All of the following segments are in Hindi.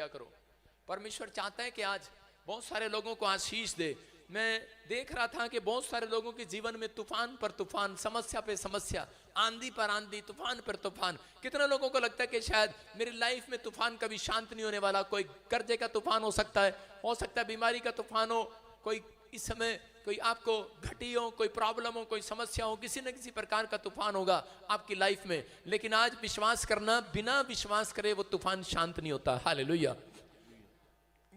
किया करो। परमेश्वर चाहता है कि आज बहुत सारे लोगों को आशीष दे। मैं देख रहा था कि बहुत सारे लोगों के जीवन में तूफान पर तूफान, समस्या पे समस्या, आंधी पर आंधी, तूफान पर तूफान। कितने लोगों को लगता है कि शायद मेरी लाइफ में तूफान कभी शांत नहीं होने वाला। कोई कर्जे का तूफान हो सकता है बीमारी का तूफान हो, कोई इस समय कोई आपको घटी हो, कोई प्रॉब्लम हो, कोई समस्या हो, किसी न किसी प्रकार का तूफान होगा आपकी लाइफ में। लेकिन आज विश्वास करना, बिना विश्वास करे वो तूफान शांत नहीं होता। हालेलुया।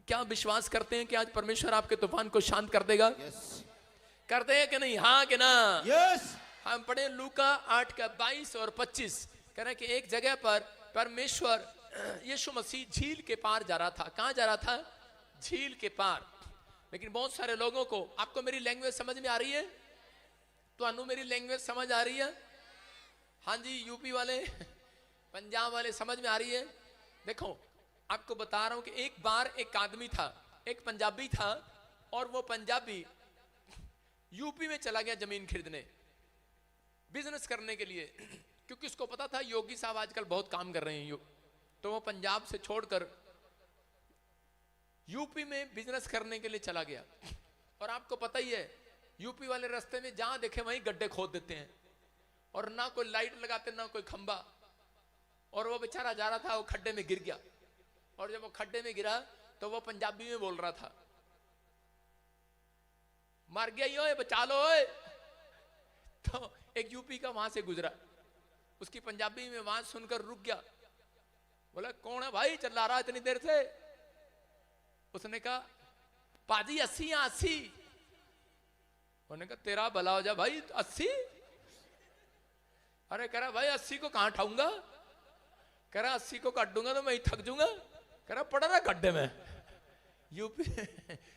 क्या विश्वास करते हैं कि आज परमेश्वर आपके तूफान को शांत कर देगा? करते हैं कि नहीं? हाँ कि ना? हम पढ़े लूका 8 का 22 और 25, कह रहे हैं कि एक जगह पर परमेश्वर यीशु मसीह झील के पार जा रहा था। कहां जा रहा था? झील के पार। लेकिन बहुत सारे लोगों को, आपको मेरी लैंग्वेज समझ में आ रही है? तो अनु मेरी लैंग्वेज समझ आ रही है? हाँ जी, यूपी वाले, पंजाब वाले समझ में आ रही है? देखो आपको बता रहा हूं कि एक बार एक आदमी था, एक पंजाबी था, और वो पंजाबी यूपी में चला गया जमीन खरीदने, बिजनेस करने के लिए, क्योंकि उसको पता था योगी साहब आजकल बहुत काम कर रहे हैं। तो वो पंजाब से छोड़कर यूपी में बिजनेस करने के लिए चला गया। और आपको पता ही है यूपी वाले रास्ते में जहां देखे वहीं गड्ढे खोद देते हैं, और ना कोई लाइट लगाते ना कोई खंबा। और वो बेचारा जा रहा था, वो खड्डे में गिर गया। और जब वो खड्डे में गिरा तो वो पंजाबी में बोल रहा था, मर गया यो, बचा लो ओए। तो एक यूपी का वहां से गुजरा, उसकी पंजाबी में आवाज सुनकर रुक गया। बोला कौन है भाई, चिल्ला रहा इतनी देर से? उसने कहा पाजी 80 या 80। उन्होंने कहा तेरा भला हो जा भाई, 80? अरे कह रहा भाई 80 को कहां उठाऊंगा? कह रहा 80 को काट दूंगा तो मैं ही थक जाऊंगा। कह रहा पड़ा ना गड्ढे में।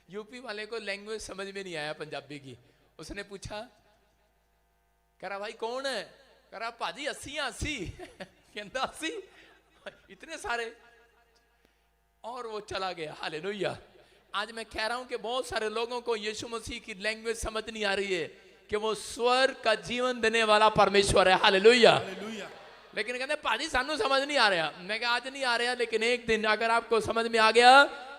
यूपी वाले को लैंग्वेज समझ में नहीं आया पंजाबी की। उसने पूछा, कह रहा भाई कौन है? कह रहा पाजी 80 या 80। कहता 80? इतने सारे। और वो चला गया। हालेलुया। आज मैं कह रहा हूं कि बहुत सारे लोगों को यीशु मसीह की लैंग्वेज समझ नहीं आ रही है कि वो स्वर्ग का जीवन देने वाला परमेश्वर है। हालेलुया। लेकिन कहते पाजी सानू समझ नहीं आ रहा। मैं कहा आज नहीं आ रहा, लेकिन एक दिन अगर आपको समझ में आ गया,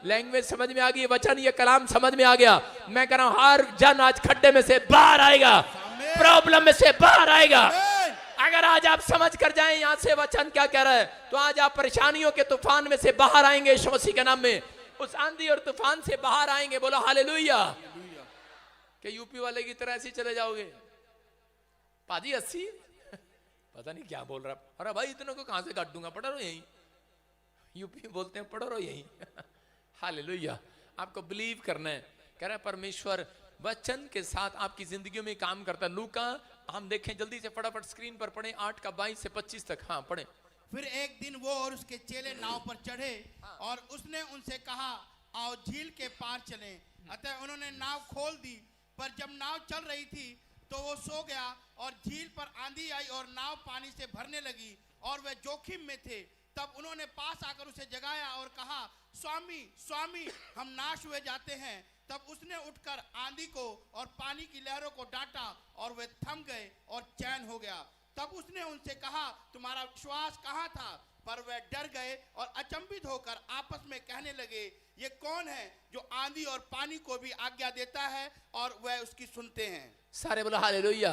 लैंग्वेज समझ में आ गई, वचन ये कलाम समझ में आ गया, मैं कह रहा हूं हर जन आज खड्डे में से बाहर आएगा, प्रॉब्लम में से बाहर आएगा। अगर आज आप समझ कर जाएं यहां से वचन क्या कह रहा है, तो आज आप परेशानियों के तूफान में से बाहर आएंगे यीशु मसीह के नाम में। उस आंधी और तूफान से बाहर आएंगे। बोलो हालेलुया। कि यूपी वाले की तरह ऐसे चले जाओगे? पाजी 80? पता नहीं क्या बोल रहा। अरे भाई इतनों को कहां से काट दूंगा, पढ़ो रहो यहीं। यूपी बोलते हैं पढ़ो रहो यहीं। हालेलुया। आपको बिलीव करना है। कह रहा है परमेश्वर वचन के साथ आपकी जिंदगी में काम करता है। लूका हम देखें जल्दी से, फटाफट स्क्रीन पर पढ़ें 8 का 22 से 25 तक। हाँ पढ़ें। फिर एक दिन वो और उसके चेले नाव पर चढ़े और उसने उनसे कहा आओ झील के पार चलें। अतः उन्होंने नाव खोल दी, पर जब नाव चल रही थी तो वो सो गया और झील पर आंधी आई और नाव पानी से भरने लगी और वे जोखिम में थे। तब उन्होंने पास आकर उसे जगाया और कहा स्वामी स्वामी हम नाश हुए जाते हैं। तब उसने उठकर आंधी को और पानी की लहरों को डांटा और वे थम गए और चैन हो गया। तब उसने उनसे कहा तुम्हारा विश्वास कहाँ था? पर वे डर गए और अचंभित होकर आपस में कहने लगे ये कौन है जो आंधी और पानी को भी आज्ञा देता है और वह उसकी सुनते हैं। सारे बोलो हालेलुया।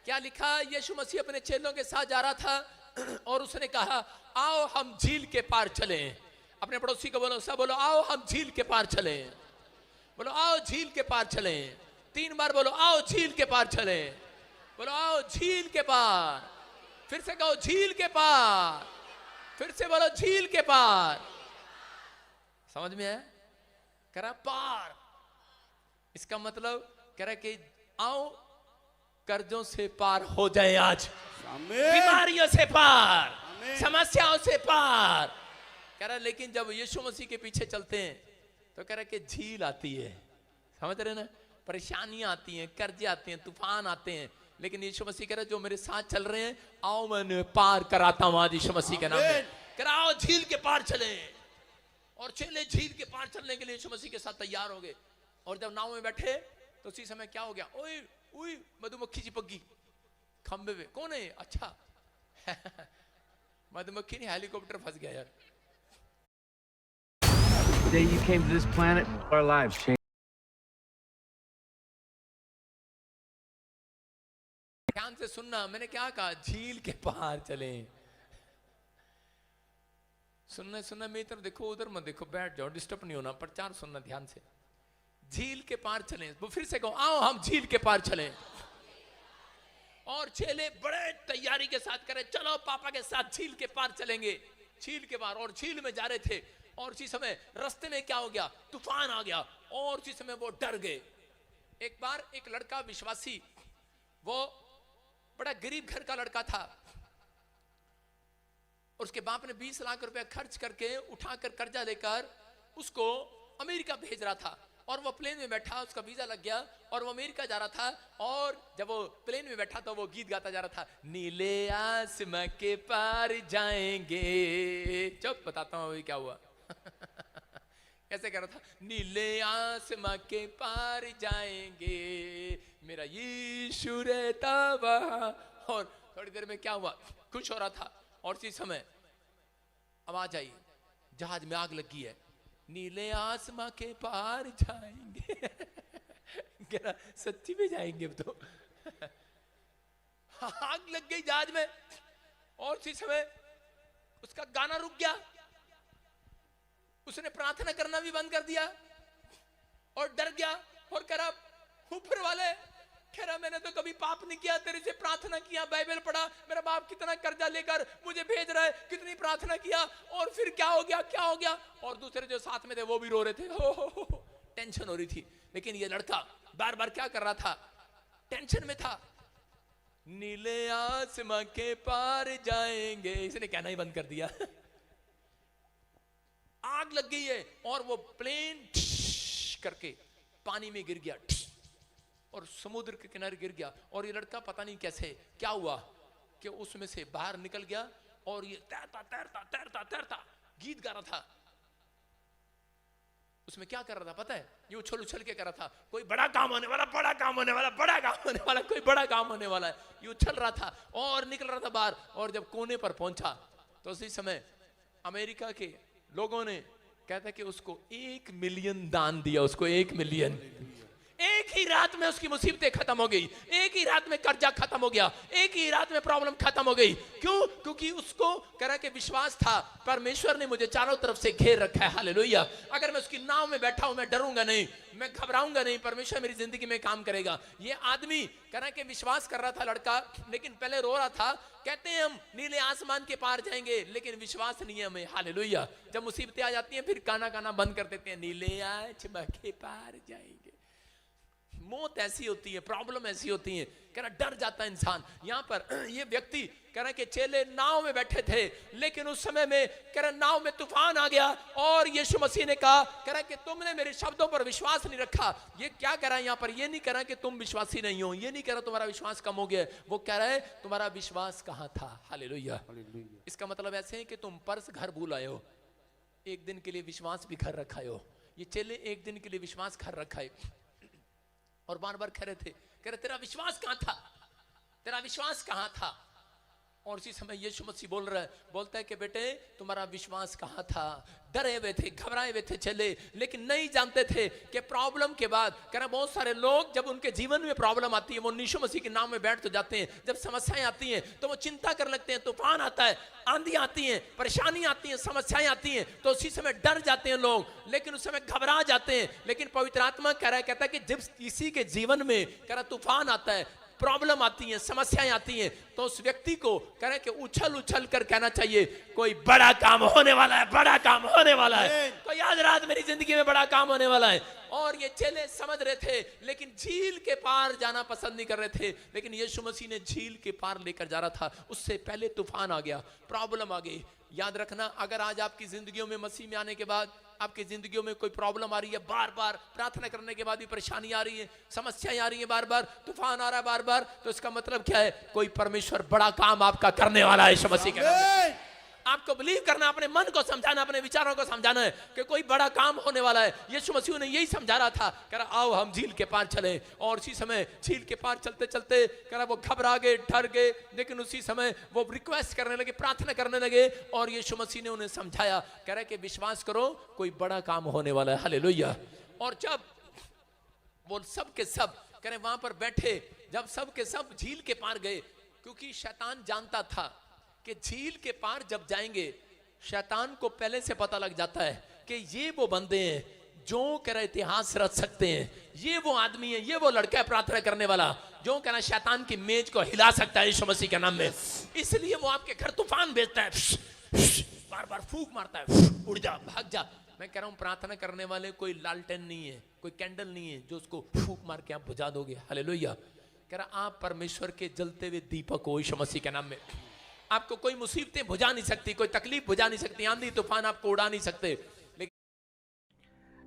क्या लिखा? यीशु मसीह अपने चेलों के साथ जा रहा था और उसने कहा आओ हम झील के पार चलें। अपने पड़ोसी को बोलो, सब बोलो आओ हम झील के पार चलें। बोलो आओ झील के पार चलें। 3 बार बोलो आओ झील के पार चलें। बोलो आओ झील के पार। फिर से कहो झील के पार। फिर से बोलो झील के पार। समझ में है? कह रहा पार, इसका मतलब कह रहा कि आओ कर्जों से पार हो जाए, आज बीमारियों से पार, समस्याओं से पार। कह रहा लेकिन जब यीशु मसीह के पीछे चलते हैं तो कह रहा कि झील आती है। समझ रहे ना? परेशानियां आती हैं, कर्जे आते हैं, तूफान आते हैं, लेकिन यीशु मसीह कह रहा जो मेरे साथ चल रहे हैं आओ मैं पार कराता हूं आज यीशु मसीह के नाम में। कह रहा आओ झील के पार चले। और चले झील के पार चलने के लिए यीशु मसीह के साथ तैयार हो गए। और जब नाव में बैठे तो उसी समय क्या हो गया? ओए ओए मधुमक्खी चिपक गई खंबे पे। कौन है? अच्छा मधुमक्खी नहीं, हेलीकॉप्टर फंस गया यार। The day you came to this planet, our lives changed. ध्यान से सुनना, मैंने क्या कहा? झील के पार चले। सुनना सुनना मेरी तरफ देखो, उधर मत देखो, बैठ जाओ, डिस्टर्ब नहीं होना, प्रचार सुनना ध्यान से। झील के पार चलें। वो फिर से कहो, आओ हम झील के पार चलें। और चेले बड़े तैयारी के साथ करे, चलो पापा के साथ झील के पार चलेंगे। झील के पार, और झील में जा रहे थे, और उसी समय रास्ते में क्या हो गया? तूफान आ गया, और उसी समय वो डर गए। एक बार एक लड़का विश्वासी, वो बड़ा गरीब घर का लड़का था, उसके बाप ने 20 लाख रुपए खर्च करके उठाकर कर्जा लेकर उसको अमेरिका भेज रहा था। और वो प्लेन में बैठा, उसका वीजा लग गया और वो अमेरिका जा रहा था। और जब वो प्लेन में बैठा तो वो गीत गाता जा रहा था, नीले आसमां के पार जाएंगे। चुप, बताता हूं अभी क्या हुआ। कैसे कह रहा था? नीले आसमां के पार जाएंगे, मेरा यीशु रहता वहां। और थोड़ी देर में क्या हुआ? खुश हो रहा था, और इसी समय आवाज आई, जहाज में आग लगी है, नीले आसमां के पार जाएंगे। कह रहा, सच्ची में जाएंगे अब तो। आग लग गई जहाज में, और इसी समय उसका गाना रुक गया। उसने प्रार्थना करना भी बंद कर दिया और डर गया और कह रहा, ऊपर वाले, कह रहा मैंने तो कभी पाप नहीं किया, तेरे से प्रार्थना किया, बाइबल पढ़ा, मेरा बाप कितना कर्जा लेकर मुझे भेज रहा है, कितनी प्रार्थना किया, और फिर क्या हो गया, क्या हो गया? और दूसरे जो साथ में थे वो भी रो रहे थे, हो, टेंशन हो रही थी। लेकिन ये लड़का बार बार क्या कर रहा था? टेंशन में था। नीले आसमां के पार जाएंगे, इसने कहना ही बंद कर दिया। आग लग गई है और वो प्लेन करके पानी में गिर गया, और समुद्र के किनारे गिर गया। और ये लड़का पता नहीं कैसे क्या हुआ कि उसमें से बाहर निकल गया, और ये तैरता तैरता तैरता तैरता गीत गा रहा था। उसमें क्या कर रहा था पता है? ये उछल उछल के कर रहा था, कोई बड़ा काम होने वाला, बड़ा काम होने वाला, बड़ा काम होने वाला, कोई बड़ा काम होने वाला है। ये उछल रहा था और निकल रहा था बाहर। और जब कोने पर पहुंचा तो उसी समय अमेरिका के लोगों ने कहता कि उसको 1 मिलियन दान दिया, उसको 1 मिलियन। एक ही रात में उसकी मुसीबतें खत्म हो गई, एक ही रात में कर्जा खत्म हो गया, एक ही रात में प्रॉब्लम खत्म हो गई। क्यों? क्योंकि उसको कह रहा कि विश्वास था, परमेश्वर ने मुझे चारों तरफ से घेर रखा है, हालेलुया। अगर मैं उसकी नाव में बैठा हूं, मैं डरूंगा नहीं, मैं घबराऊंगा नहीं, परमेश्वर मेरी जिंदगी में काम करेगा। ये आदमी कह रहा कि विश्वास कर रहा था लड़का, लेकिन पहले रो रहा था। कहते हैं हम नीले आसमान के पार जाएंगे, लेकिन विश्वास नहीं है हमें, हालेलुया। जब मुसीबतें आ जाती हैं फिर गाना गाना बंद कर देते हैं, नीले आसमां के पार जाएंगे। मौत ऐसी होती है, प्रॉब्लम ऐसी होती है, कह रहा डर जाता है इंसान। यहां पर ये व्यक्ति कह रहा कि चेले नाव में बैठे थे, लेकिन उस समय में कह रहा नाव में तूफान आ गया, और यीशु मसीह ने कहा, कह रहा कि तुमने मेरे शब्दों पर विश्वास नहीं रखा। ये क्या कह रहा है यहां पर? ये नहीं कह रहा कि तुम विश्वासी नहीं हो, ये नहीं कह रहा तुम्हारा विश्वास कम हो गया, वो कह रहा है तुम्हारा विश्वास कहां था, हालेलुया। इसका मतलब ऐसे है कि तुम पर्स घर भूल आए हो, एक दिन के लिए विश्वास भी घर रखा हो। ये चेले एक दिन के लिए विश्वास घर रखा है, और बार बार कह रहे थे, कह रहे तेरा विश्वास कहां था, तेरा विश्वास कहां था? और उसी समय यीशु मसीह बोल रहा है, बोलता है कि बेटे तुम्हारा विश्वास कहां था? डरे हुए थे, घबराए हुए थे चले, लेकिन नहीं जानते थे कि प्रॉब्लम के बाद, कह रहा बहुत सारे लोग जब उनके जीवन में प्रॉब्लम आती है, वो यीशु मसीह के नाम में बैठ तो जाते हैं। जब समस्याएं आती हैं तो वो चिंता कर लगते हैं, तूफान आता है, आंधी आती है, परेशानी आती है, समस्याएं आती हैं, तो उसी समय डर जाते हैं लोग, लेकिन उस समय घबरा जाते हैं। लेकिन पवित्र आत्मा कह रहा है, कहता है कि जब किसी के जीवन में कह रहा तूफान आता है, प्रॉब्लम आती है, समस्याएं आती हैं, तो उस व्यक्ति को कह रहे कि उछल उछल कर कहना चाहिए, कोई बड़ा काम होने वाला है, बड़ा काम होने वाला है, कोई आज रात मेरी जिंदगी में बड़ा काम होने वाला है। और ये चेले समझ रहे थे, लेकिन झील के पार जाना पसंद नहीं कर रहे थे। लेकिन यीशु मसीह ने झील के पार लेकर जा रहा था, उससे पहले तूफान आ गया, प्रॉब्लम आ गई। याद रखना, अगर आज आपकी जिंदगियों में मसीह में आने के बाद आपकी जिंदगियों में कोई प्रॉब्लम आ रही है, बार बार प्रार्थना करने के बाद भी परेशानी आ रही है, समस्याएं आ रही है, बार बार तूफान आ रहा है बार बार, तो इसका मतलब क्या है? कोई परमेश्वर बड़ा काम आपका करने वाला है यीशु मसीह के नाम में। आपको बिलीव करना, अपने मन को समझाना, अपने विचारों को समझाना है कि कोई बड़ा काम होने वाला है। यीशु मसीह ने यही समझा रहा था, कह रहा आओ हम झील के पार चले। और उसी समय झील के पार चलते चलते कह रहा वो घबरा गए, डर गए, लेकिन उसी समय वो रिक्वेस्ट करने लगे, प्रार्थना करने लगे। और यीशु मसीह ने उन्हें समझाया, कह रहा कि विश्वास करो कोई बड़ा काम होने वाला है। हालेलुया। और जब वो सब के सब कह रहे वहां पर बैठे, जब सब के सब झील के पार गए, क्योंकि शैतान जानता था कि झील के पार जब जाएंगे, शैतान को पहले से पता लग जाता है कि ये वो बंदे हैं जो कह रहे इतिहास रच सकते हैं, ये वो आदमी है, ये वो लड़का है प्रार्थना करने वाला जो कह रहा शैतान की मेज को हिला सकता है यीशु मसीह के नाम में। इसलिए वो आपके घर तूफान भेजता है, बार बार फूंक मारता है, उड़ जा, भाग जा। मैं कह रहा हूं प्रार्थना करने वाले कोई लालटेन नहीं है, कोई कैंडल नहीं है जो उसको फूंक मार के आप बुझा दोगे। हालेलुया। कह रहा आप परमेश्वर के जलते हुए दीपक हो यीशु मसीह के नाम में। आपको कोई मुसीबतें बुझा नहीं सकती, कोई तकलीफ बुझा नहीं सकती, आंधी तूफान आपको उड़ा नहीं सकते।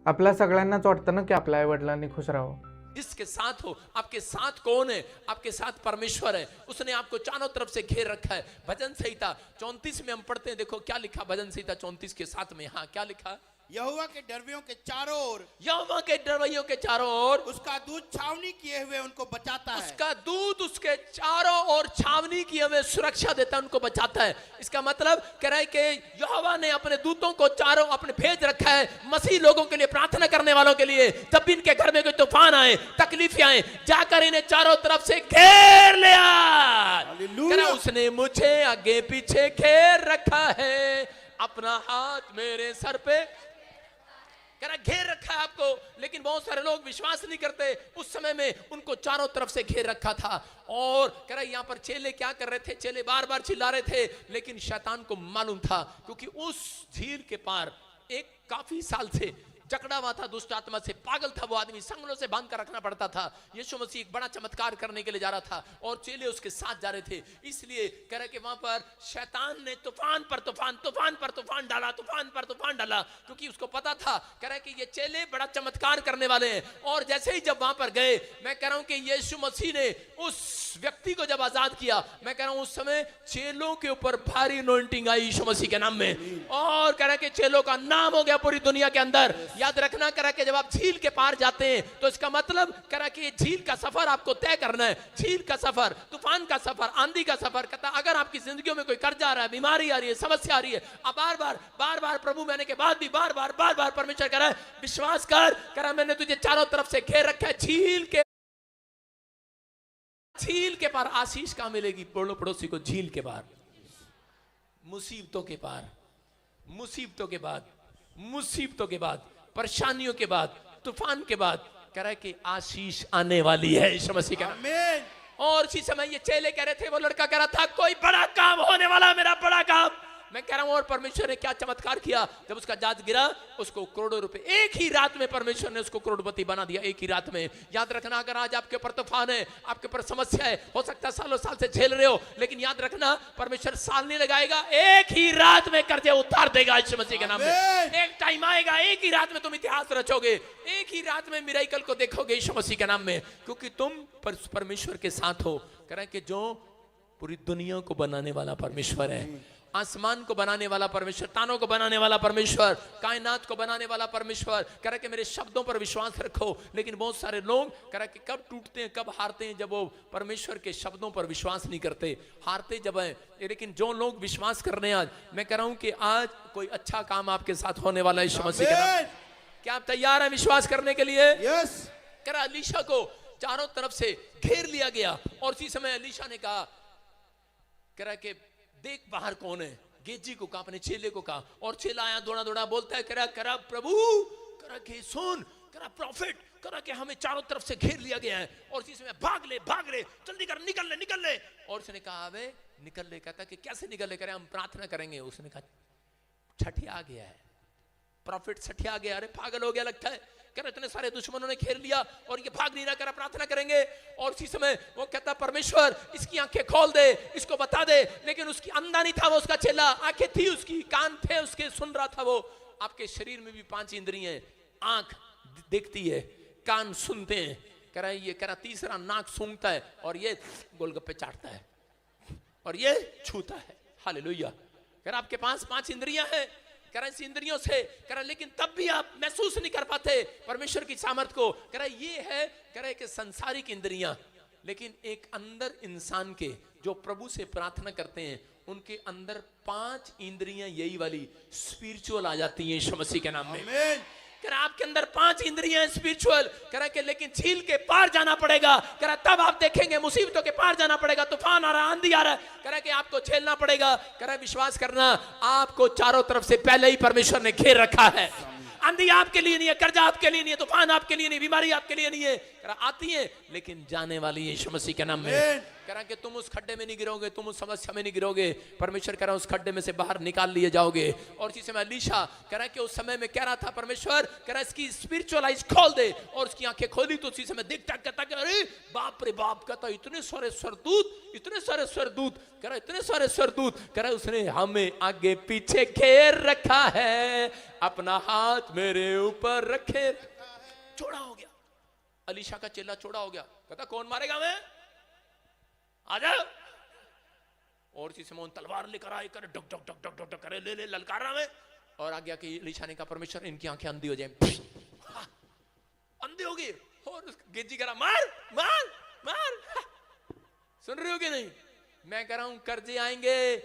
आपल्या सगळ्यांनाच वाटतं ना की आपल्या आई वडिलांनी खुश राहावं, जिसके साथ हो, आपके साथ कौन है? आपके साथ परमेश्वर है। उसने आपको चारों तरफ से घेर रखा है। भजन संहिता 34 में हम पढ़ते हैं, देखो क्या लिखा भजन संहिता 34 के 7 में। हाँ क्या लिखा? यहोवा के डरवियों के चारों ओर, यहोवा के डरवैयों के चारों ओर उसका दूत छावनी किए हुए उनको बचाता है। उसका दूत उसके चारों ओर छावनी की हमें सुरक्षा देता है, उनको बचाता है। इसका मतलब कह रहा है कि यहोवा ने अपने दूतों को चारों अपने भेज रखा है मसीह लोगों के लिए, प्रार्थना करने वालों के लिए। जब भी इनके घर में कोई तूफान आए, तकलीफें आए, जाकर इन्हें चारों तरफ से घेर लिया। कह रहा उसने मुझे आगे पीछे घेर रखा है, अपना हाथ मेरे सर पे कह रहा घेर रखा है आपको। लेकिन बहुत सारे लोग विश्वास नहीं करते। उस समय में उनको चारों तरफ से घेर रखा था। और कह रहा यहाँ पर चेले क्या कर रहे थे? चेले बार बार चिल्ला रहे थे, लेकिन शैतान को मालूम था, क्योंकि उस झील के पार एक काफी साल से जकड़ा हुआ था, दुष्ट आत्मा से पागल था वो आदमी, संगलों से बांध कर रखना पड़ता था। यीशु मसीह एक बड़ा चमत्कार करने के लिए जा रहा था और चेले उसके साथ जा रहे थे। इसलिए कह रहे कि वहां पर शैतान ने तूफान पर तूफान, तूफान पर तूफान डाला, तूफान पर तूफान डाला, क्योंकि उसको पता था कह रहे कि ये चेले बड़ा चमत्कार करने वाले हैं। और जैसे ही जब वहां पर गए, मैं कह रहा हूं कि यीशु मसीह ने उस व्यक्ति को जब आजाद किया, मैं कह रहा हूं उस समय चेलों के ऊपर भारी अनॉइंटिंग आई यीशु मसीह के नाम में। और कह रहे कि चेलों का नाम हो गया पूरी दुनिया के अंदर। याद रखना करा कि जब आप झील के पार जाते हैं तो इसका मतलब करा कि झील का सफर आपको तय करना है। झील का सफर, तूफान का सफर, आंधी का सफर। कहता अगर आपकी जिंदगी में कोई कर्जा आ रहा है, बीमारी आ रही है, समस्या आ रही है, आप बार बार प्रभु मैंने के बाद भी बार बार परमेश्वर कह रहा है विश्वास कर, करा मैंने तुझे चारों तरफ से घेर रखा है। झील के पार आशीष कहां मिलेगी? पड़ोसी को झील के पार, मुसीबतों के पार, मुसीबतों के बाद, मुसीबतों के बाद, परेशानियों के बाद, तूफान के बाद कह रहा है कि आशीष आने वाली है यीशु मसीह का नाम। और इसी समय ये चेले कह रहे थे, वो लड़का कह रहा था कोई बड़ा काम होने वाला, मेरा बड़ा काम। मैं कह रहा हूं और परमेश्वर ने क्या चमत्कार किया। जब उसका जहाज गिरा, उसको करोड़ों रुपए एक ही रात में परमेश्वर ने उसको करोड़पति बना दिया, एक ही रात में। याद रखना अगर आज आपके ऊपर तूफान है, आपके ऊपर समस्या है, हो सकता है सालों साल से झेल रहे हो, लेकिन याद रखना परमेश्वर साल नहीं लगाएगा, एक ही रात में कर्जे उतार देगा यीशु मसीह के नाम में। एक टाइम आएगा, एक ही रात में तुम इतिहास रचोगे, एक ही रात में मिरेकल को देखोगे यीशु मसीह के नाम में, क्योंकि तुम परमेश्वर के साथ हो। कह रहा है कि जो पूरी दुनिया को बनाने वाला परमेश्वर है, आसमान को बनाने वाला परमेश्वर, तानों को बनाने वाला परमेश्वर, कायनात को बनाने वाला परमेश्वर। कह रहा कि मेरे शब्दों पर विश्वास रखो। लेकिन बहुत सारे लोग कह रहा कि कब टूटते हैं, कब हारते हैं, जब वो परमेश्वर के शब्दों पर विश्वास नहीं करते, हारते जब है। लेकिन जो लोग विश्वास कर रहे हैं, आज मैं कह रहा हूं कि आज कोई अच्छा काम आपके साथ होने वाला है यीशु मसीह के नाम। क्या आप तैयार हैं विश्वास करने के लिए? यस। कह रहा एलीशा को चारों तरफ से घेर लिया गया और इसी समय एलीशा ने कहा, कह रहा कि देख बाहर कौन है। गेजी को कहा, अपने चेले को कहा, और चेला आया दौड़ा दौड़ा बोलता है, करा प्रभु, करा के सुन, करा प्रॉफिट, करा के हमें चारों तरफ से घेर लिया गया है और इसी में भाग ले जल्दी कर, निकल ले। और उसने कहा अबे निकल ले। कहता कि कैसे निकल ले? करे हम प्रार्थना करेंगे। उसने कहा छठिया गया है, प्रॉफिट छठिया गया। अरे पागल हो गया लगता है। कह रहे इतने सारे दुश्मनों ने घेर लिया और ये भाग नहीं रहा। करा प्रार्थना करेंगे। और इसी समय वो कहता परमेश्वर इसकी आंखें खोल दे, इसको बता दे। लेकिन उसकी अंधा नहीं था वो, उसका चेला, आंखें थी उसकी, कान थे उसके, सुन रहा था वो। आपके शरीर में भी 5 इंद्रियां हैं। आंख देखती है, कान सुनते हैं, कह रहा ये, कह रहा तीसरा नाक सूंघता है और ये गोलगप्पे चाटता है और ये छूता है। हालेलुया। कह रहा आपके पास 5 इंद्रियां हैं, कह रहा इस इंद्रियों से, कह रहा लेकिन तब भी आप महसूस नहीं कर पाते परमेश्वर की सामर्थ को। कह रहा ये है, कह रहा कि संसारिक इंद्रियां, लेकिन एक अंदर इंसान के जो प्रभु से प्रार्थना करते हैं उनके अंदर 5 इंद्रियां यही वाली स्पिरिचुअल आ जाती हैं यीशु मसीह के नाम में। कह रहा आपके अंदर 5 इंद्रियां स्पिरिचुअल, कह रहा कि लेकिन झील के पार जाना पड़ेगा। कह रहा तब आप देखेंगे, मुसीबतों के पार जाना पड़ेगा, तूफान आ रहा, आंधी आ रहा है, कह रहा कि आपको झेलना पड़ेगा। कह रहा विश्वास करना, आपको चारों तरफ से पहले ही परमेश्वर ने घेर रखा है। आंधी आपके लिए नहीं है, कर्जा आपके लिए नहीं है, तूफान आपके लिए नहीं, बीमारी आपके लिए नहीं है, कह रहा आती है लेकिन जाने वाली है यीशु मसीह के नाम में। कह रहा कि तुम उस खड्डे में नहीं गिरोगे, तुम उस समस्या में नहीं गिरोगे, परमेश्वर कह रहा उस खड्डे में से बाहर निकाल लिए जाओगे। और इसी समय अलीशा कह रहा कि उस समय में कह रहा था परमेश्वर, कह रहा इसकी स्पिरिचुअल आइज खोल दे, और उसकी आंखें खोली तो उसी समय दिखता, कहता कि अरे बाप रे बाप, कहता इतने सारे सरदूत, इतने सारे सरदूत, कह रहा इतने सारे सरदूत, कह रहा उसने हमें आगे पीछे घेर रखा है, अपना हाथ मेरे ऊपर रखे। चौड़ा हो गया, अलीशा का चेला चौड़ा हो गया, कहता कौन मारेगा मैं, आजा। और इसी समय तलवार लेकर आए, करे duck duck duck duck duck duck करे, ले ले ललकार रहा मैं। और आ गया कि अलीशा ने कहा परमेश्वर इनकी आंखें अंधी हो जाए, अंधी होगी। और गेजी करा मार मार मार। सुन रहे हो कि नहीं? मैं कह रहा हूं कर्जे आएंगे,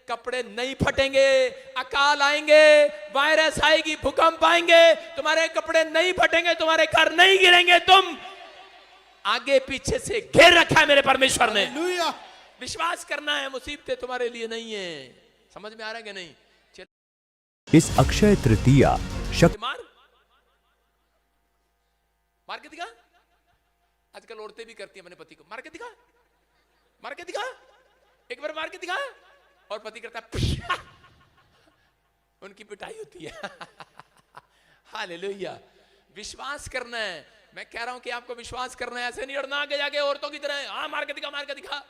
कपड़े नहीं फटेंगे, अकाल आएंगे, वायरस आएगी, भूकंप आएंगे, तुम्हारे कपड़े नहीं फटेंगे, तुम्हारे घर नहीं गिरेंगे, तुम आगे पीछे से घेर रखा है मेरे परमेश्वर ने। विश्वास करना है, मुसीबतें तुम्हारे लिए नहीं है। समझ में आ रहा है कि नहीं? इस अक्षय तृतीया मार मार के दिखा। आजकल औरतें भी करती है, मैंने पति को मार के दिखा, मार के दिखा, एक बार मार के दिखा, और पति करता है उनकी पिटाई होती है। हालेलुया। विश्वास करना है, मैं कह रहा हूं कि आपको विश्वास करना है, ऐसे नहीं लड़ना आगे जाके औरतों की तरह, हाँ मार के दिखा, मार के दिखा।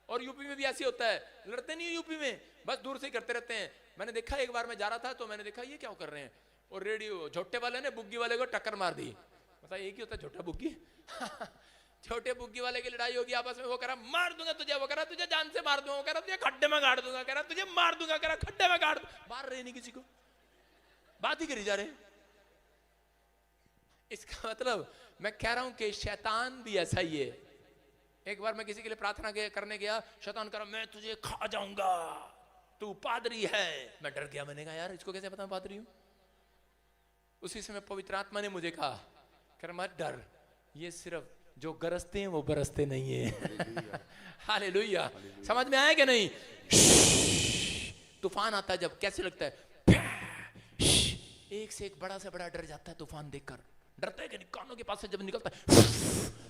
और यूपी में भी ऐसे होता है, लड़ते नहीं है यूपी में, बस दूर से करते रहते हैं। मैंने देखा एक बार मैं जा रहा था तो मैंने देखा ये क्या कर रहे हैं, और रेडियो झोटे वाले ने बुग्गी वाले को टक्कर मार दी। मतलब एक ही होता है झोटा बुग्गी। छोटे बुग्गी वाले की लड़ाई होगी आपस में, वो कह रहा मार दूंगा तुझे, वो कह रहा तुझे जान से मार दूंगा, वो कह रहा तुझे खड्डे में गाड़ दूंगा, कह रहा तुझे मार दूंगा, कह रहा खड्डे में गाड़, मार रहे नहीं किसी को, बात ही करी जा रहे। इसका मतलब मैं कह रहा हूं कि शैतान भी ऐसा ही है। एक बार मैं किसी के लिए प्रार्थना करने गया, शैतान कह रहा मैं तुझे खा जाऊंगा, तू पादरी है। मैं डर गया, मैंने कहा यार इसको कैसे पता मैं पादरी हूं। उसी समय पवित्र आत्मा ने मुझे कहा, कह रहा मत डर, ये सिर्फ जो गरजते हैं वो बरसते नहीं है। हालेलुया। समझ में आया कि नहीं? तूफान आता है जब कैसे लगता है, एक से एक बड़ा से बड़ा डर जाता है तूफान देखकर। डरते हैं कि कानों के पास से जब निकलता है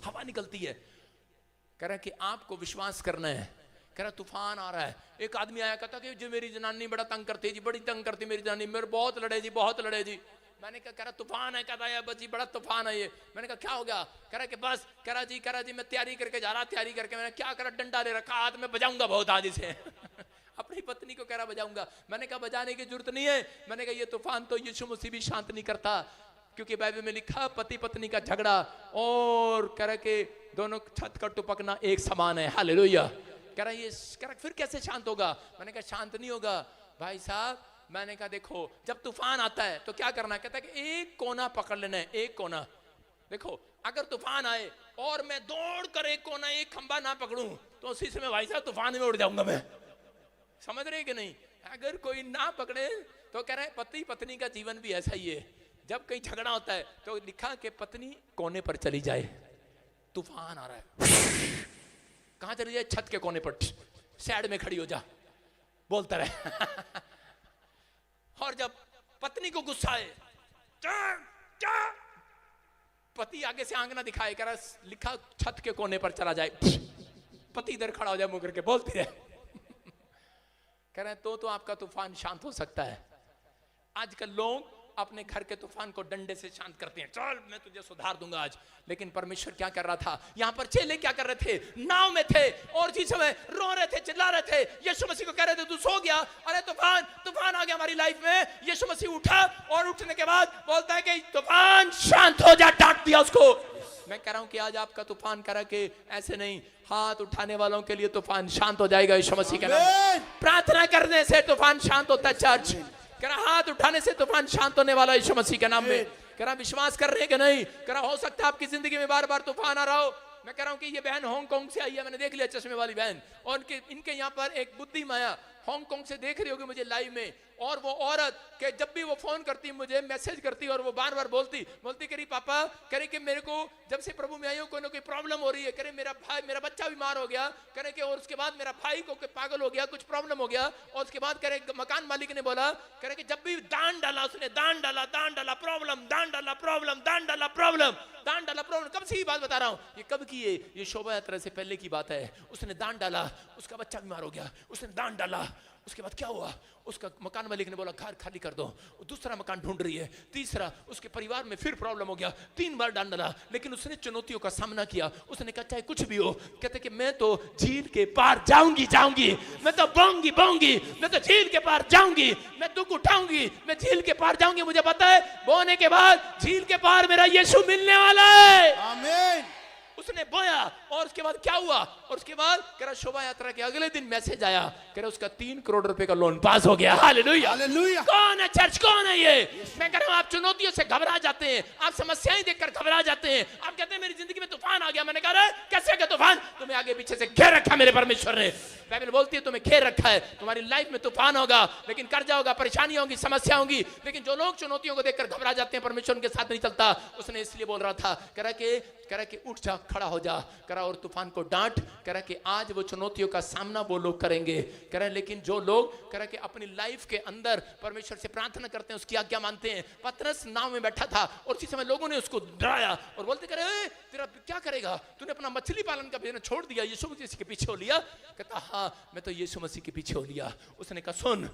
हवा निकलती है। कह रहा है कि आपको विश्वास करना है। कह रहा तूफान आ रहा है। एक आदमी आया, कहता कि जो मेरी जनानी बड़ा तंग करती है जी, बड़ी तंग करती मेरी जनानी, मेरे बहुत लड़े जी, बहुत लड़े जी। मैंने कहा, कह रहा तूफान है, कहता है बस जी बड़ा तूफान है ये। मैंने कहा क्या हो गया? कह रहा कि बस, कह रहा जी मैं तैयारी करके जा रहा, तैयारी करके मैंने क्या करा, डंडा ले रखा हाथ में, बजाऊंगा बहुत आज से। अपनी पत्नी को कह रहा बजाऊंगा। मैंने कहा बजाने की जरूरत नहीं है। मैंने कहा ये तूफान तो यीशु मसीह भी शांत नहीं करता, क्योंकि बाइबल में लिखा पति पत्नी का झगड़ा और कह रहा कि दोनों छत का टुपकना एक समान है। हालेलुया। कह रहा ये, कह रहा फिर कैसे शांत होगा? मैंने कहा शांत नहीं होगा भाई साहब। मैंने कहा देखो जब तूफान आता है तो क्या करना है? कहता है कि एक कोना पकड़ लेना है, एक कोना। देखो अगर तूफान आए और मैं दौड़ कर एक कोना, एक खंबा ना पकड़ूं तो उसी समय भाई साहब तूफान में उड़ जाऊंगा मैं। समझ रहे कि नहीं? अगर कोई ना पकड़े तो कह रहे पति पत्नी का जीवन भी ऐसा ही है। जब कहीं झगड़ा होता है तो लिखा कि पत्नी कोने पर चली जाए, तूफान आ रहा है, कहां चली जाए? छत के कोने पर, साइड में खड़ी हो जा, बोलता रहे। और जब पत्नी को गुस्सा आए, पति आगे से आंगना दिखाए, कह रहा लिखा छत के कोने पर चला जाए, पति इधर खड़ा हो जाए मुकर के, बोलती रहे। कह रहे तो आपका तूफान शांत हो सकता है। आजकल लोग अपने घर के तूफान को डंडे से शांत करते हैं, चल मैं तुझे सुधार दूंगा आज। लेकिन परमेश्वर क्या कर रहा था, यहाँ पर चेले क्या कर रहे थे, नाव में थे और जिस समय रो रहे थे, चिल्ला रहे थे, यीशु मसीह को कह रहे थे तू सो गया, अरे तूफान तूफान आ गया हमारी लाइफ में। यीशु मसीह उठा और उठने के बाद बोलता है कि तूफान शांत हो जा, डांट दिया उसको। मैं कह रहा हूं कि आज आपका तूफान करा के ऐसे नहीं, हाथ उठाने वालों के लिए तूफान शांत हो जाएगा यीशु मसीह के नाम में। प्रार्थना करने से तूफान शांत होता है चर्च। कह रहा हाथ उठाने से तूफान शांत होने वाला यीशु मसीह के नाम में। कह रहा विश्वास कर रहे हैं कि नहीं, कह रहा हो सकता है आपकी जिंदगी में बार बार तूफान आ रहा हो। मैं कह रहा हूं कि ये बहन हांगकांग से आई है, मैंने देख लिया चश्मे वाली बहन, और इनके यहाँ पर एक बुद्धि माया हांगकांग से देख रही होगी मुझे लाइव में। और वो औरत के जब भी वो फोन करती मुझे मैसेज करती और वो बार बार बोलती करी पापा, करे कि मेरे को जब से प्रभु में आई हूं कोई ना कोई प्रॉब्लम हो रही है, करे मेरा भाई मेरा बच्चा बीमार हो गया, करे कि और उसके बाद मेरा भाई को पागल हो गया, कुछ प्रॉब्लम हो गया, और उसके बाद करे मकान मालिक ने बोला, करे कि जब भी दान डाला उसने, दान डाला प्रॉब्लम, दान डाला प्रॉब्लम, दान डाला प्रॉब्लम, दान डाला प्रॉब्लम। कब से ये बात बता रहा हूं, ये कब की है, ये शोभा यात्रा से पहले की बात है। उसने दान डाला, उसका बच्चा बीमार हो गया, उसने दान डाला, उसके बाद क्या हुआ, उसका मकान मालिक ने बोला घर खाली कर दो, दूसरा मकान ढूंढ रही है, तीसरा उसके परिवार में फिर प्रॉब्लम हो गया, 3 बार दान डाला, लेकिन उसने चुनौतियों का सामना किया। उसने कहा चाहे कुछ भी हो, कहते कि मैं तो झील के पार जाऊंगी, मैं तो बोऊंगी, मैं तो झील के पार जाऊंगी, मैं दुख उठाऊंगी, मैं झील के पार जाऊंगी। मुझे पता है बोने के बाद झील के पार मेरा यीशु मिलने वाला है। आमीन। उसने बोया और उसके बाद क्या हुआ, और उसके बाद कह रहा शोभा यात्रा के अगले दिन मैसेज आया, कह रहा उसका 3 करोड़ रुपए का लोन पास हो गया। Hallelujah, hallelujah. कौन है चर्च, कौन है ये? मैं कह रहा हूं आप चुनौतियों से घबरा जाते हैं, आप समस्याएं देखकर घबरा जाते हैं, आप कहते हैं मेरी जिंदगी में तूफान आ गया। मैंने कहा कैसे का तूफान? तुम्हें आगे पीछे से घेर रखा मेरे परमेश्वर ने। बाइबल बोलती है तुम्हें घेर रखा है, तुम्हारी लाइफ में तूफान होगा, लेकिन कर्जा होगा, परेशानी होगी, समस्या होगी, लेकिन जो लोग चुनौतियों को देखकर घबरा जाते हैं परमेश्वर उनके साथ नहीं चलता। उसने इसलिए बोल रहा था, कह रहा कि उठ जा, खड़ा हो जा, कह रहा और तूफान को डांट, कह रहा कि आज वो चुनौतियों का सामना वो लोग करेंगे। कह रहा लेकिन जो लोग कह रहा कि अपनी लाइफ के अंदर परमेश्वर से प्रार्थना करते हैं, उसकी आज्ञा मानते हैं। पतरस नाव में बैठा था और उसी समय लोगों ने उसको डराया और बोलते कह रहे तेरा क्या करेगा, तूने अपना मछली पालन का बिजनेस छोड़ दिया, यीशु मसीह के पीछे हो लिया। कहता हाँ मैं तो यीशु मसीह के पीछे हो लिया। उसने कहा सुन,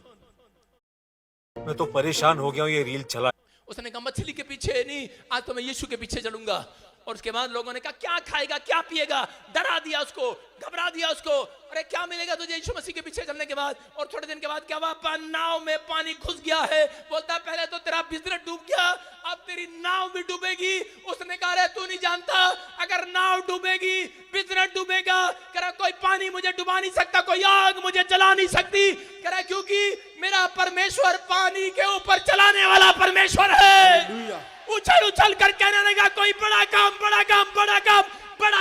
मैं तो परेशान हो गया हूँ ये रील चला। उसने कहा मछली के पीछे नहीं, आज तो मैं यीशु के पीछे चलूंगा। और उसके बाद लोगों ने कहा क्या खाएगा, क्या पिएगा, डरा दिया उसको, घबरा दिया उसको। अरे क्या मिलेगा तुझे यीशु मसीह के पीछे चलने के बाद? और थोड़े दिन के बाद क्या हुआ, नाव में पानी घुस गया है। बोलता पहले तो तेरा बिजनेस डूब गया, अब तेरी नाव भी डूबेगी। उसने कहा रे तू नहीं जानता, अगर नाव डूबेगी, बिजनेस डूबेगा, कह कोई पानी मुझे डुबा नहीं सकता, कोई आग मुझे जला नहीं सकती। कह क्योंकि मेरा परमेश्वर पानी के ऊपर चलाने वाला परमेश्वर है। उछल उछल कर कहने लगा कोई बड़ा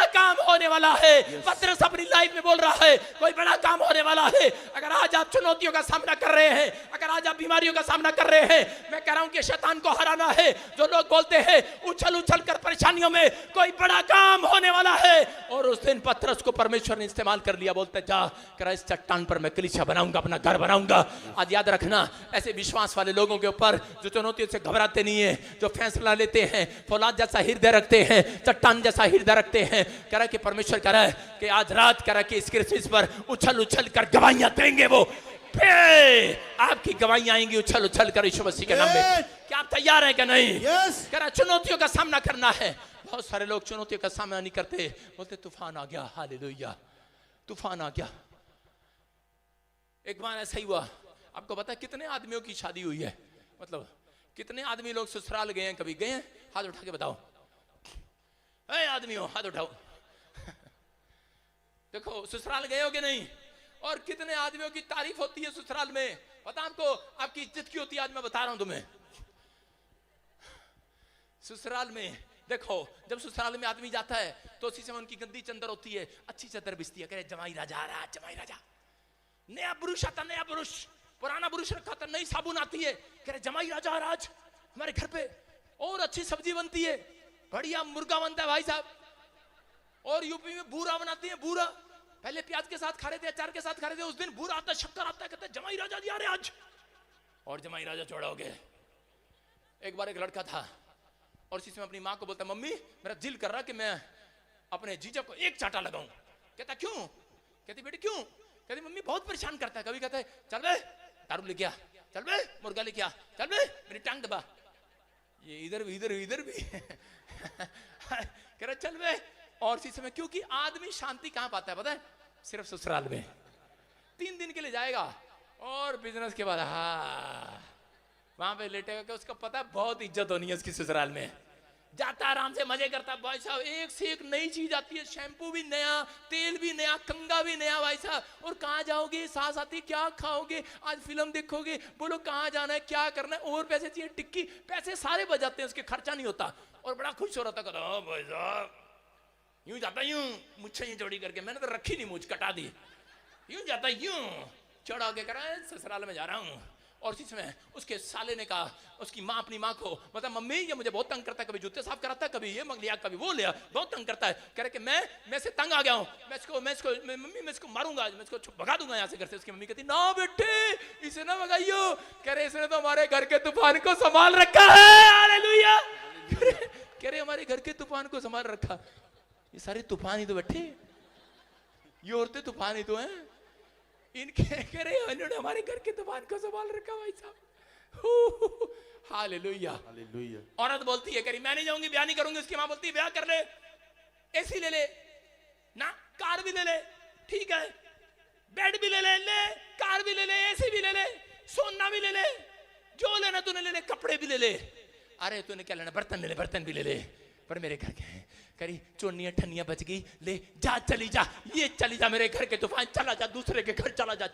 काम होने वाला है। पतरस अपनी लाइफ में बोल रहा है कोई बड़ा काम होने वाला है। अगर आज आप चुनौतियों का सामना कर रहे हैं, अगर आज आप बीमारियों का सामना कर रहे हैं, मैं कह रहा हूं कि शैतान को हराना है। जो लोग बोलते हैं उछल उछल कर परेशानियों में कोई बड़ा काम होने वाला है, और उस दिन पतरस को परमेश्वर ने इस्तेमाल कर लिया। बोलते जा कर इस चट्टान पर मैं कलीसिया बनाऊंगा, अपना घर बनाऊंगा। आज याद रखना ऐसे विश्वास वाले लोगों के ऊपर जो चुनौतियों से घबराते नहीं है, जो फैसला लेते हैं, फौलाद जैसा हृदय रखते हैं, चट्टान जैसा हृदय रखते हैं। कह रहा कि परमेश्वर कह रहा है कि आज रात कह रहा कि इस क्रिसमस पर उछल उछल कर गवाहियां देंगे वो, आपकी गवाहियां आएंगी उछल उछल कर यीशु मसीह के नाम में। क्या आप तैयार हैं कि नहीं? कह रहा चुनौतियों का सामना करना है। बहुत सारे लोग चुनौतियों का सामना नहीं करते, बोलते तूफान आ गया, हालेलुया तूफान आ गया। एक बार ऐसा ही हुआ, आपको पता है कितने आदमियों की शादी हुई है, मतलब कितने आदमी लोग ससुराल गए हैं, कभी गए हैं? हाथ उठा के बताओ, ऐ आदमियों हाथ उठाओ। देखो ससुराल गए हो कि नहीं? और कितने आदमियों की तारीफ होती है ससुराल में, पता आपको आपकी इज्जत की होती है। आज मैं बता रहा हूं तुम्हें, ससुराल में देखो जब ससुराल में आदमी जाता है तो उसी समय उनकी गंदी चंदर होती है, अच्छी चदर बिछती है। कहे जमाई राजा आ रहा, जमाई राजा। नया पुरुष आता, नया पुरुष, पुराना पुरुष रखा था, नई साबुन आती है, कह रहे जमाई राजा आ रहा आज हमारे घर पे, और अच्छी सब्जी बनती है, बढ़िया मुर्गा बनता है भाई साहब। और यूपी में बूरा बनाती है, बूरा पहले प्याज के साथ खा रहे थे, अचार के साथ खा रहे थे, उस दिन बूरा आता है, शक्कर आता है, कहते हैं जमाई राजा जी आ रहे आज, और जमाई राजा चौड़ा हो गए। एक बार एक लड़का था और इसी में अपनी माँ को बोलता मम्मी मेरा दिल कर रहा कि मैं अपने जीजा को एक चाटा लगाऊं। कहता क्यों? कहती बेटी क्यों? कहती मम्मी बहुत परेशान करता है, कभी कहता है चल बे दारू लेके आ, चल बे मुर्गा लेके आ, चल बे मेरी टांग दबा, ये इधर भी कह रहा चल बे। और इसी समय, क्योंकि आदमी शांति कहां पाता है पता है? सिर्फ ससुराल में। 3 दिन के लिए जाएगा और बिजनेस के बाद वहां पे लेटेगा कि उसको पता है बहुत इज्जत होनी है उसकी ससुराल में। जाता आराम से मजे करता। भाई साहब एक से एक नई चीज आती है, शैम्पू भी नया, तेल भी नया, कंगा भी नया भाई साहब। और कहाँ जाओगे सास आती, क्या खाओगे, आज फिल्म देखोगे, बोलो कहाँ जाना है, क्या करना है, और पैसे चाहिए, टिक्की, पैसे सारे बच जाते हैं, उसके खर्चा नहीं होता। और बड़ा खुश हो रहा था, कहता भाई साहब यूं जाता, यूं मुझे यूं जोड़ी करके, मैंने तो रखी नहीं, मुझ कटा दी, यूं जाता यूं चढ़ा के करा ससुराल में जा रहा हूँ। और इसी समय उसके साले ने कहा, उसकी माँ अपनी माँ को, मतलब मम्मी ये मुझे बहुत तंग करता है, कभी जूते साफ कराता है, कभी ये मंग लिया, कभी वो लिया, बहुत तंग करता है। कह रहे कि मैं से तंग आ गया हूँ, मम्मी मैं इसको मारूंगा, मैं इसको भगा दूंगा यहाँ से घर से। उसकी मम्मी कहती ना बेटे इसे ना भगाइयो। कह रहे इसने तो हमारे घर के तूफान को संभाल रखा है। हालेलुया। कह रहे हमारे घर के तूफान को संभाल रखा। ये सारे तूफान ही तो बैठे, ये औरतें तूफान ही तो हैं। इनके कह रहे इन्होंने हमारे घर के तूफान को संभाल रखा भाई साहब। हालेलुया। औरत बोलती है करी मैं नहीं जाऊंगी, ब्याह नहीं करूंगी। उसकी माँ बोलती है ब्याह कर ले, एसी ले ले ना, कार भी ले ले, ठीक है, बेड भी ले ले, कार भी ले ले, एसी भी ले ले, सोना भी ले ले, जो लेना तूने ले ले, कपड़े भी ले ले। अरे तूने क्या लेना, बर्तन ले ले, बर्तन भी ले ले, पर मेरे घर के करी चोनियां ठनियां बच गई, ले जा, चली जा, ये चली जा मेरे घर के तूफान, चला जा दूसरे के घर चला जा।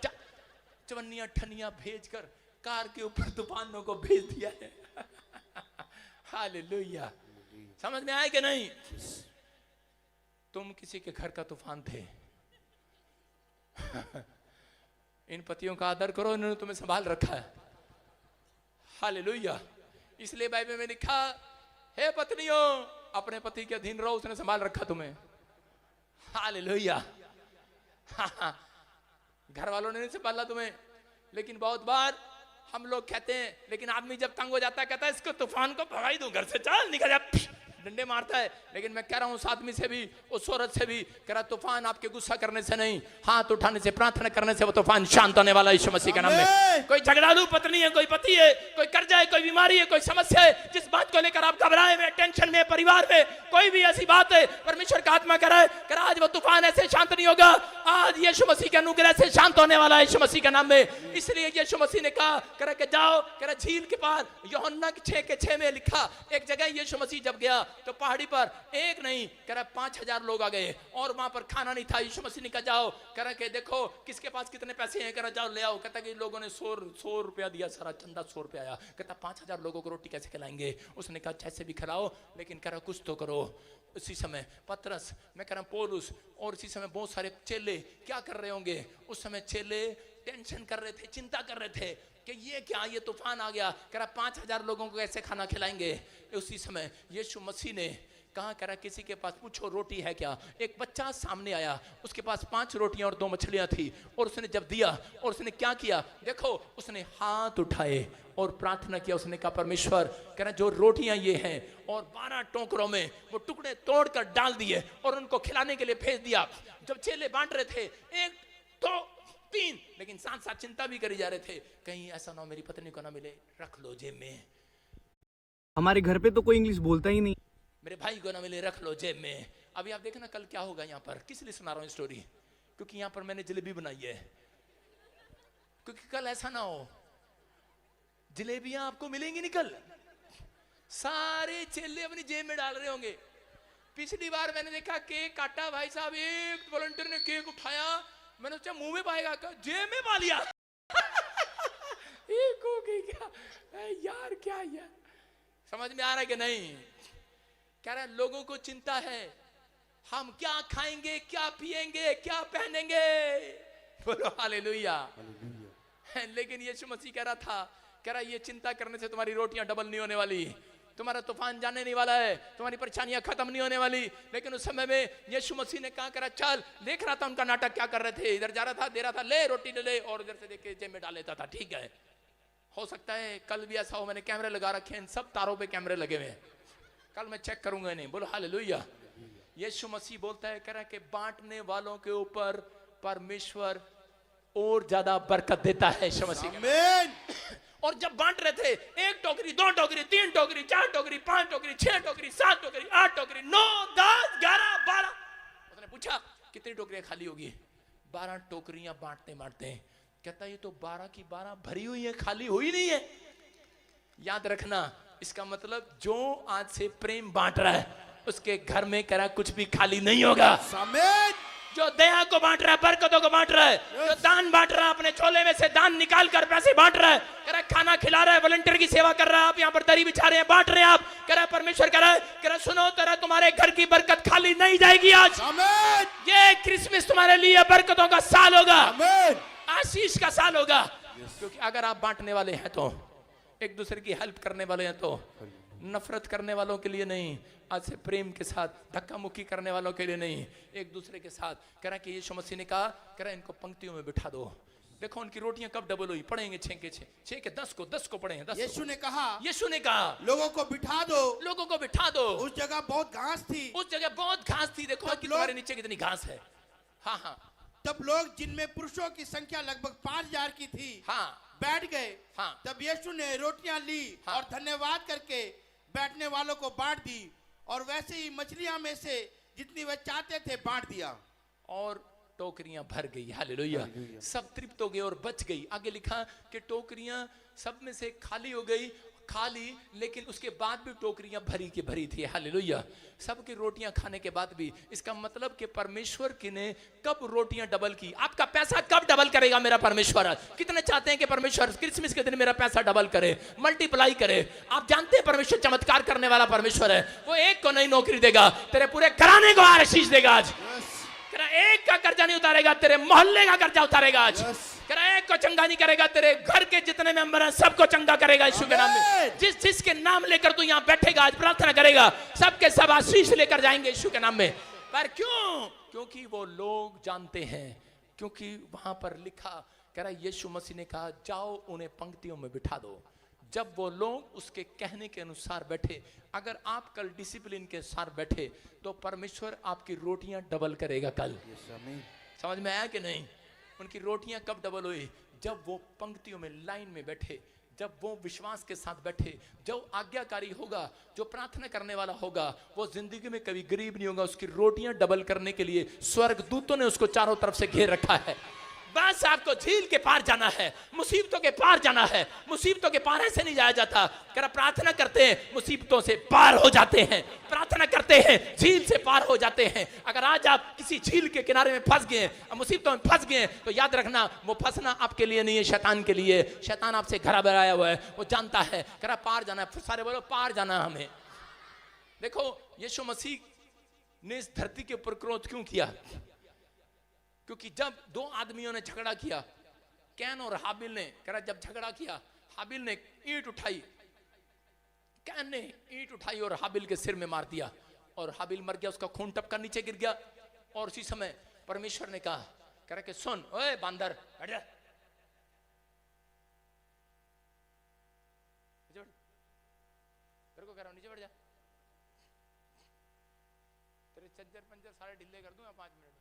चवन्नियां ठनियां भेजकर कार के ऊपर तूफानों को भेज दिया है। हालेलुया। समझ में आया कि नहीं? तुम किसी के घर का तूफान थे। इन पतियों का आदर करो, इन्होंने तुम्हें संभाल रखा है। हालेलुया। इसलिए बाइबल में लिखा, हे पत्नियों अपने पति के अधीन रहो, उसने संभाल रखा तुम्हें। हालेलुया। घर वालों ने नहीं संभाला तुम्हें, लेकिन बहुत बार हम लोग कहते हैं, लेकिन आदमी जब तंग हो जाता है कहता है इसको तूफान को भगा ही दूं घर से, चल निकल जा, डंडे मारता है। लेकिन मैं कह रहा हूं उस आदमी से भी, उस औरत से भी, कह रहा तूफान आपके गुस्सा करने से नहीं, हाथ उठाने से, प्रार्थना करने से वो तूफान शांत होने वाला यीशु मसीह के नाम में। कोई झगड़ालू पत्नी है, कोई पति है, कोई कर्जा है, कोई बीमारी है, कोई समस्या है, जिस बात को लेकर आप घबराए में, टेंशन में, परिवार में कोई भी ऐसी बात है, परमेश्वर का आत्मा कह रहा है, कह रहा आज वो तूफान ऐसे शांत नहीं होगा, आज यीशु मसीह के अनुग्रह से शांत होने वाला है यीशु मसीह के नाम में। इसलिए यीशु मसीह ने कहा, कह रहा कि जाओ, कह रहा झील के पार, यूहन्ना 6:6 में लिखा, एक जगह यीशु मसीह जब गया तो पहाड़ी पर एक नहीं, कह रहा 5000 लोग आ गए और वहां पर खाना नहीं था। यीशु मसीह ने कहा जाओ, कह रहा कि देखो किसके पास कितने पैसे हैं, कह रहा जाओ ले आओ। कहता कि लोगों ने 100 रुपया दिया, सारा चंदा 100 रुपया आया। कहता 5000 लोगों को रोटी कैसे खिलाएंगे? उसने कहा जैसे भी खिलाओ, लेकिन कह रहा कुछ तो करो। उसी समय पतरस, मैं कह रहा पौलुस और इसी समय बहुत सारे चेले क्या कर रहे होंगे? उस समय चेले टेंशन कर रहे थे, चिंता कर रहे थे कि ये क्या, ये तूफान आ गया, कह रहा 5000 लोगों को कैसे खाना खिलाएंगे? उसी समय यीशु मसीह ने कहा, कह रहा किसी के पास पूछो रोटी है क्या? एक बच्चा सामने आया, उसके पास 5 रोटियां और 2 मछलियां थी, और उसने जब दिया और उसने क्या किया देखो, उसने हाथ उठाए और प्रार्थना किया। उसने कहा परमेश्वर, कह रहा जो रोटियां ये हैं, और 12 टोकरों में वो टुकड़े तोड़कर डाल दिए और उनको खिलाने के लिए भेज दिया। जब चेले बांट रहे थे 1 2 3, लेकिन साथ साथ चिंता भी करी जा रहे थे, कहीं ऐसा ना हो मेरी पत्नी को ना मिले, रख लो जेब में। हमारे घर पे तो कोई इंग्लिश बोलता ही नहीं, मेरे भाई को ना मिले, रख लो जेब में। अभी आप देखना कल क्या होगा यहाँ पर। किस लिए सुना रहा हूँ स्टोरी? क्योंकि यहाँ पर मैंने जलेबी बनाई है, क्योंकि कल ऐसा ना हो जलेबियां आपको मिलेंगी नहीं कल। सारे चेले अपनी जेब में डाल रहे होंगे। पिछली बार मैंने देखा केक काटा, भाई साहब एक वॉलंटियर ने केक उठाया, मैंने सोचा मुंह में पाएगा, जेब में पा लिया। एक हो गई क्या यार, क्या यार, समझ में आ रहा है कि नहीं? कह रहा लोगों को चिंता है, हम क्या खाएंगे, क्या पिएंगे, क्या पहनेंगे। बोलो हालेलुया। लेकिन यीशु मसीह कह रहा था, कह रहा ये चिंता करने से तुम्हारी रोटियां डबल नहीं होने वाली, तुम्हारा तूफान जाने नहीं वाला है, तुम्हारी परेशानियां खत्म नहीं होने वाली। लेकिन उस समय में यीशु मसीह ने कहा, करा चल, देख रहा था उनका नाटक क्या कर रहे थे, इधर जा रहा था, दे रहा था, ले रोटी ले ले, और इधर से देख के जेब में डाल लेता था। ठीक है, हो सकता है कल भी ऐसा हो। मैंने कैमरे लगा रखे हैं, इन सब तारों पे कैमरे लगे हुए हैं, कल मैं चेक करूंगा नहीं। बोलो हालेलुया। यीशु मसीह बोलता है, कह रहा कि बांटने वालों के ऊपर परमेश्वर और ज्यादा बरकत देता है। यीशु मसीह, आमीन। और जब बांट रहे थे 1 टोकरी 2 टोकरी 3 टोकरी 4 टोकरी 5 टोकरी 6 टोकरी 7 टोकरी 8 टोकरी 9 10 11 12, उसने पूछा कितनी टोकरियां खाली होगी? 12 टोकरियां बांटते बांटते कहता ये तो 12 की 12 भरी हुई है, खाली हुई नहीं है। याद रखना, इसका मतलब जो आज से प्रेम बांट रहा है उसके घर में करा कुछ भी खाली नहीं होगा। जो दया को बांट रहा है, बरकतों को बांट रहा है, जो दान बांट रहा है, अपने झोले में से दान निकाल कर पैसे बांट रहा है, कह रहा खाना खिला रहा है, वॉलंटियर की सेवा कर रहा है, आप यहाँ पर दरी बिछा रहे हैं, बांट रहे हैं आप, कह रहा परमेश्वर कह रहा सुनो तेरा तुम्हारे घर की बरकत खाली नहीं जाएगी। आज ये क्रिसमस तुम्हारे लिए बरकतों का साल होगा, आशीष का साल होगा। क्योंकि अगर आप बांटने वाले हैं तो, एक दूसरे की हेल्प करने वाले हैं तो, नफरत करने वालों के लिए नहीं, आज से प्रेम के साथ धक्का मुक्की करने वालों के लिए नहीं, एक दूसरे के साथ। कह रहा कि यीशु मसीह ने कहा, कह रहा इनको पंक्तियों में बिठा दो। देखो उनकी रोटियां कब डबल हुई, पढ़ेंगे 6 के 6, 6 के 10 को 10 को पढ़ेंगे 10। यीशु ने कहा लोगों को बिठा दो, लोगों को बिठा दो। उस जगह बहुत घास थी, उस जगह बहुत घास थी। देखो कि तुम्हारे नीचे कितनी घास है। हाँ हाँ, तब लोग जिनमें पुरुषों की संख्या लगभग 5000 की थी, हाँ, बैठ गए। हाँ, तब यीशु ने रोटियां ली, हाँ, और धन्यवाद करके बैठने वालों को बांट दी, और वैसे ही मछलियां में से जितनी वे चाहते थे बांट दिया, और टोकरियां भर गई। हालेलुया, सब तृप्त हो गए और बच गई। आगे लिखा कि टोकरियां सब में से खाली हो गई, खाली, लेकिन उसके बाद भी टोकरियां भरी की भरी थी। हालेलुया, सबकी रोटियां खाने के बाद भी। इसका मतलब कि परमेश्वर की ने कब रोटियां डबल की। आपका पैसा कब डबल करेगा मेरा परमेश्वर? कितने चाहते हैं कि परमेश्वर क्रिसमस के दिन मेरा पैसा डबल करे, मल्टीप्लाई करे? आप जानते हैं परमेश्वर चमत्कार करने वाला परमेश्वर है। वो एक को नई नौकरी देगा, तेरे पूरे घराने को आशीष देगा। आज एक का कर्जा नहीं उतारेगा, तेरे मोहल्ले का कर्जा उतारेगा। आज एक को चंगा नहीं करेगा, तेरे घर के जितने मेंबर हैं सबको चंगा करेगा यीशु के नाम में। जिसके नाम लेकर तू यहाँ बैठेगा, आज प्रार्थना करेगा, सबके सब आशीष लेकर जाएंगे यीशु के नाम में। पर क्यों? क्योंकि वो लोग जानते हैं, क्योंकि वहां पर लिखा, कह रहा यीशु मसीह ने कहा जाओ उन्हें पंक्तियों में बिठा दो। जब वो लोग उसके कहने के अनुसार बैठे, अगर आप कल डिसिप्लिन के साथ बैठे तो परमेश्वर आपकी रोटियां डबल करेगा कल। समझ में आया कि नहीं? उनकी रोटियां कब डबल हुई? जब वो पंक्तियों में लाइन में बैठे, जब वो विश्वास के साथ बैठे। जो आज्ञाकारी होगा, जो प्रार्थना करने वाला होगा, वो जिंदगी में कभी गरीब नहीं होगा। उसकी रोटियां डबल करने के लिए स्वर्ग दूतों ने उसको चारों तरफ से घेर रखा है। बस आपको झील के पार जाना है, मुसीबतों के पार जाना है। मुसीबतों के पार ऐसे नहीं जाया जाता। कर प्रार्थना करते हैं, मुसीबतों से पार हो जाते हैं। प्रार्थना करते हैं, झील से पार हो जाते हैं। अगर आज आप किसी झील के किनारे में फंस गए, मुसीबतों में फंस गए, तो याद रखना वो फंसना आपके लिए नहीं है, शैतान के लिए। शैतान आपसे घरा बनाया हुआ है, वो जानता है। कर पार जाना है, सारे बोलो पार जाना है हमें। देखो यीशु मसीह ने इस धरती के ऊपर क्रोध क्यों किया? क्योंकि जब दो आदमियों ने झगड़ा किया, कैन और हाबिल ने, कह रहा जब झगड़ा किया, हाबिल ने ईंट उठाई, कैन ने ईंट उठाई और हाबिल के सिर में मार दिया, और हाबिल मर गया, उसका खून टपका नीचे गिर गया। और उसी समय परमेश्वर ने कहा, कह रहा कि सुन ओए बांदर, बैठ जा, तेरे को कह रहा हूं नीचे बैठ जा, तेरे चज्जर पंजर सारे ढीले कर दूंगा 5 मिनट में।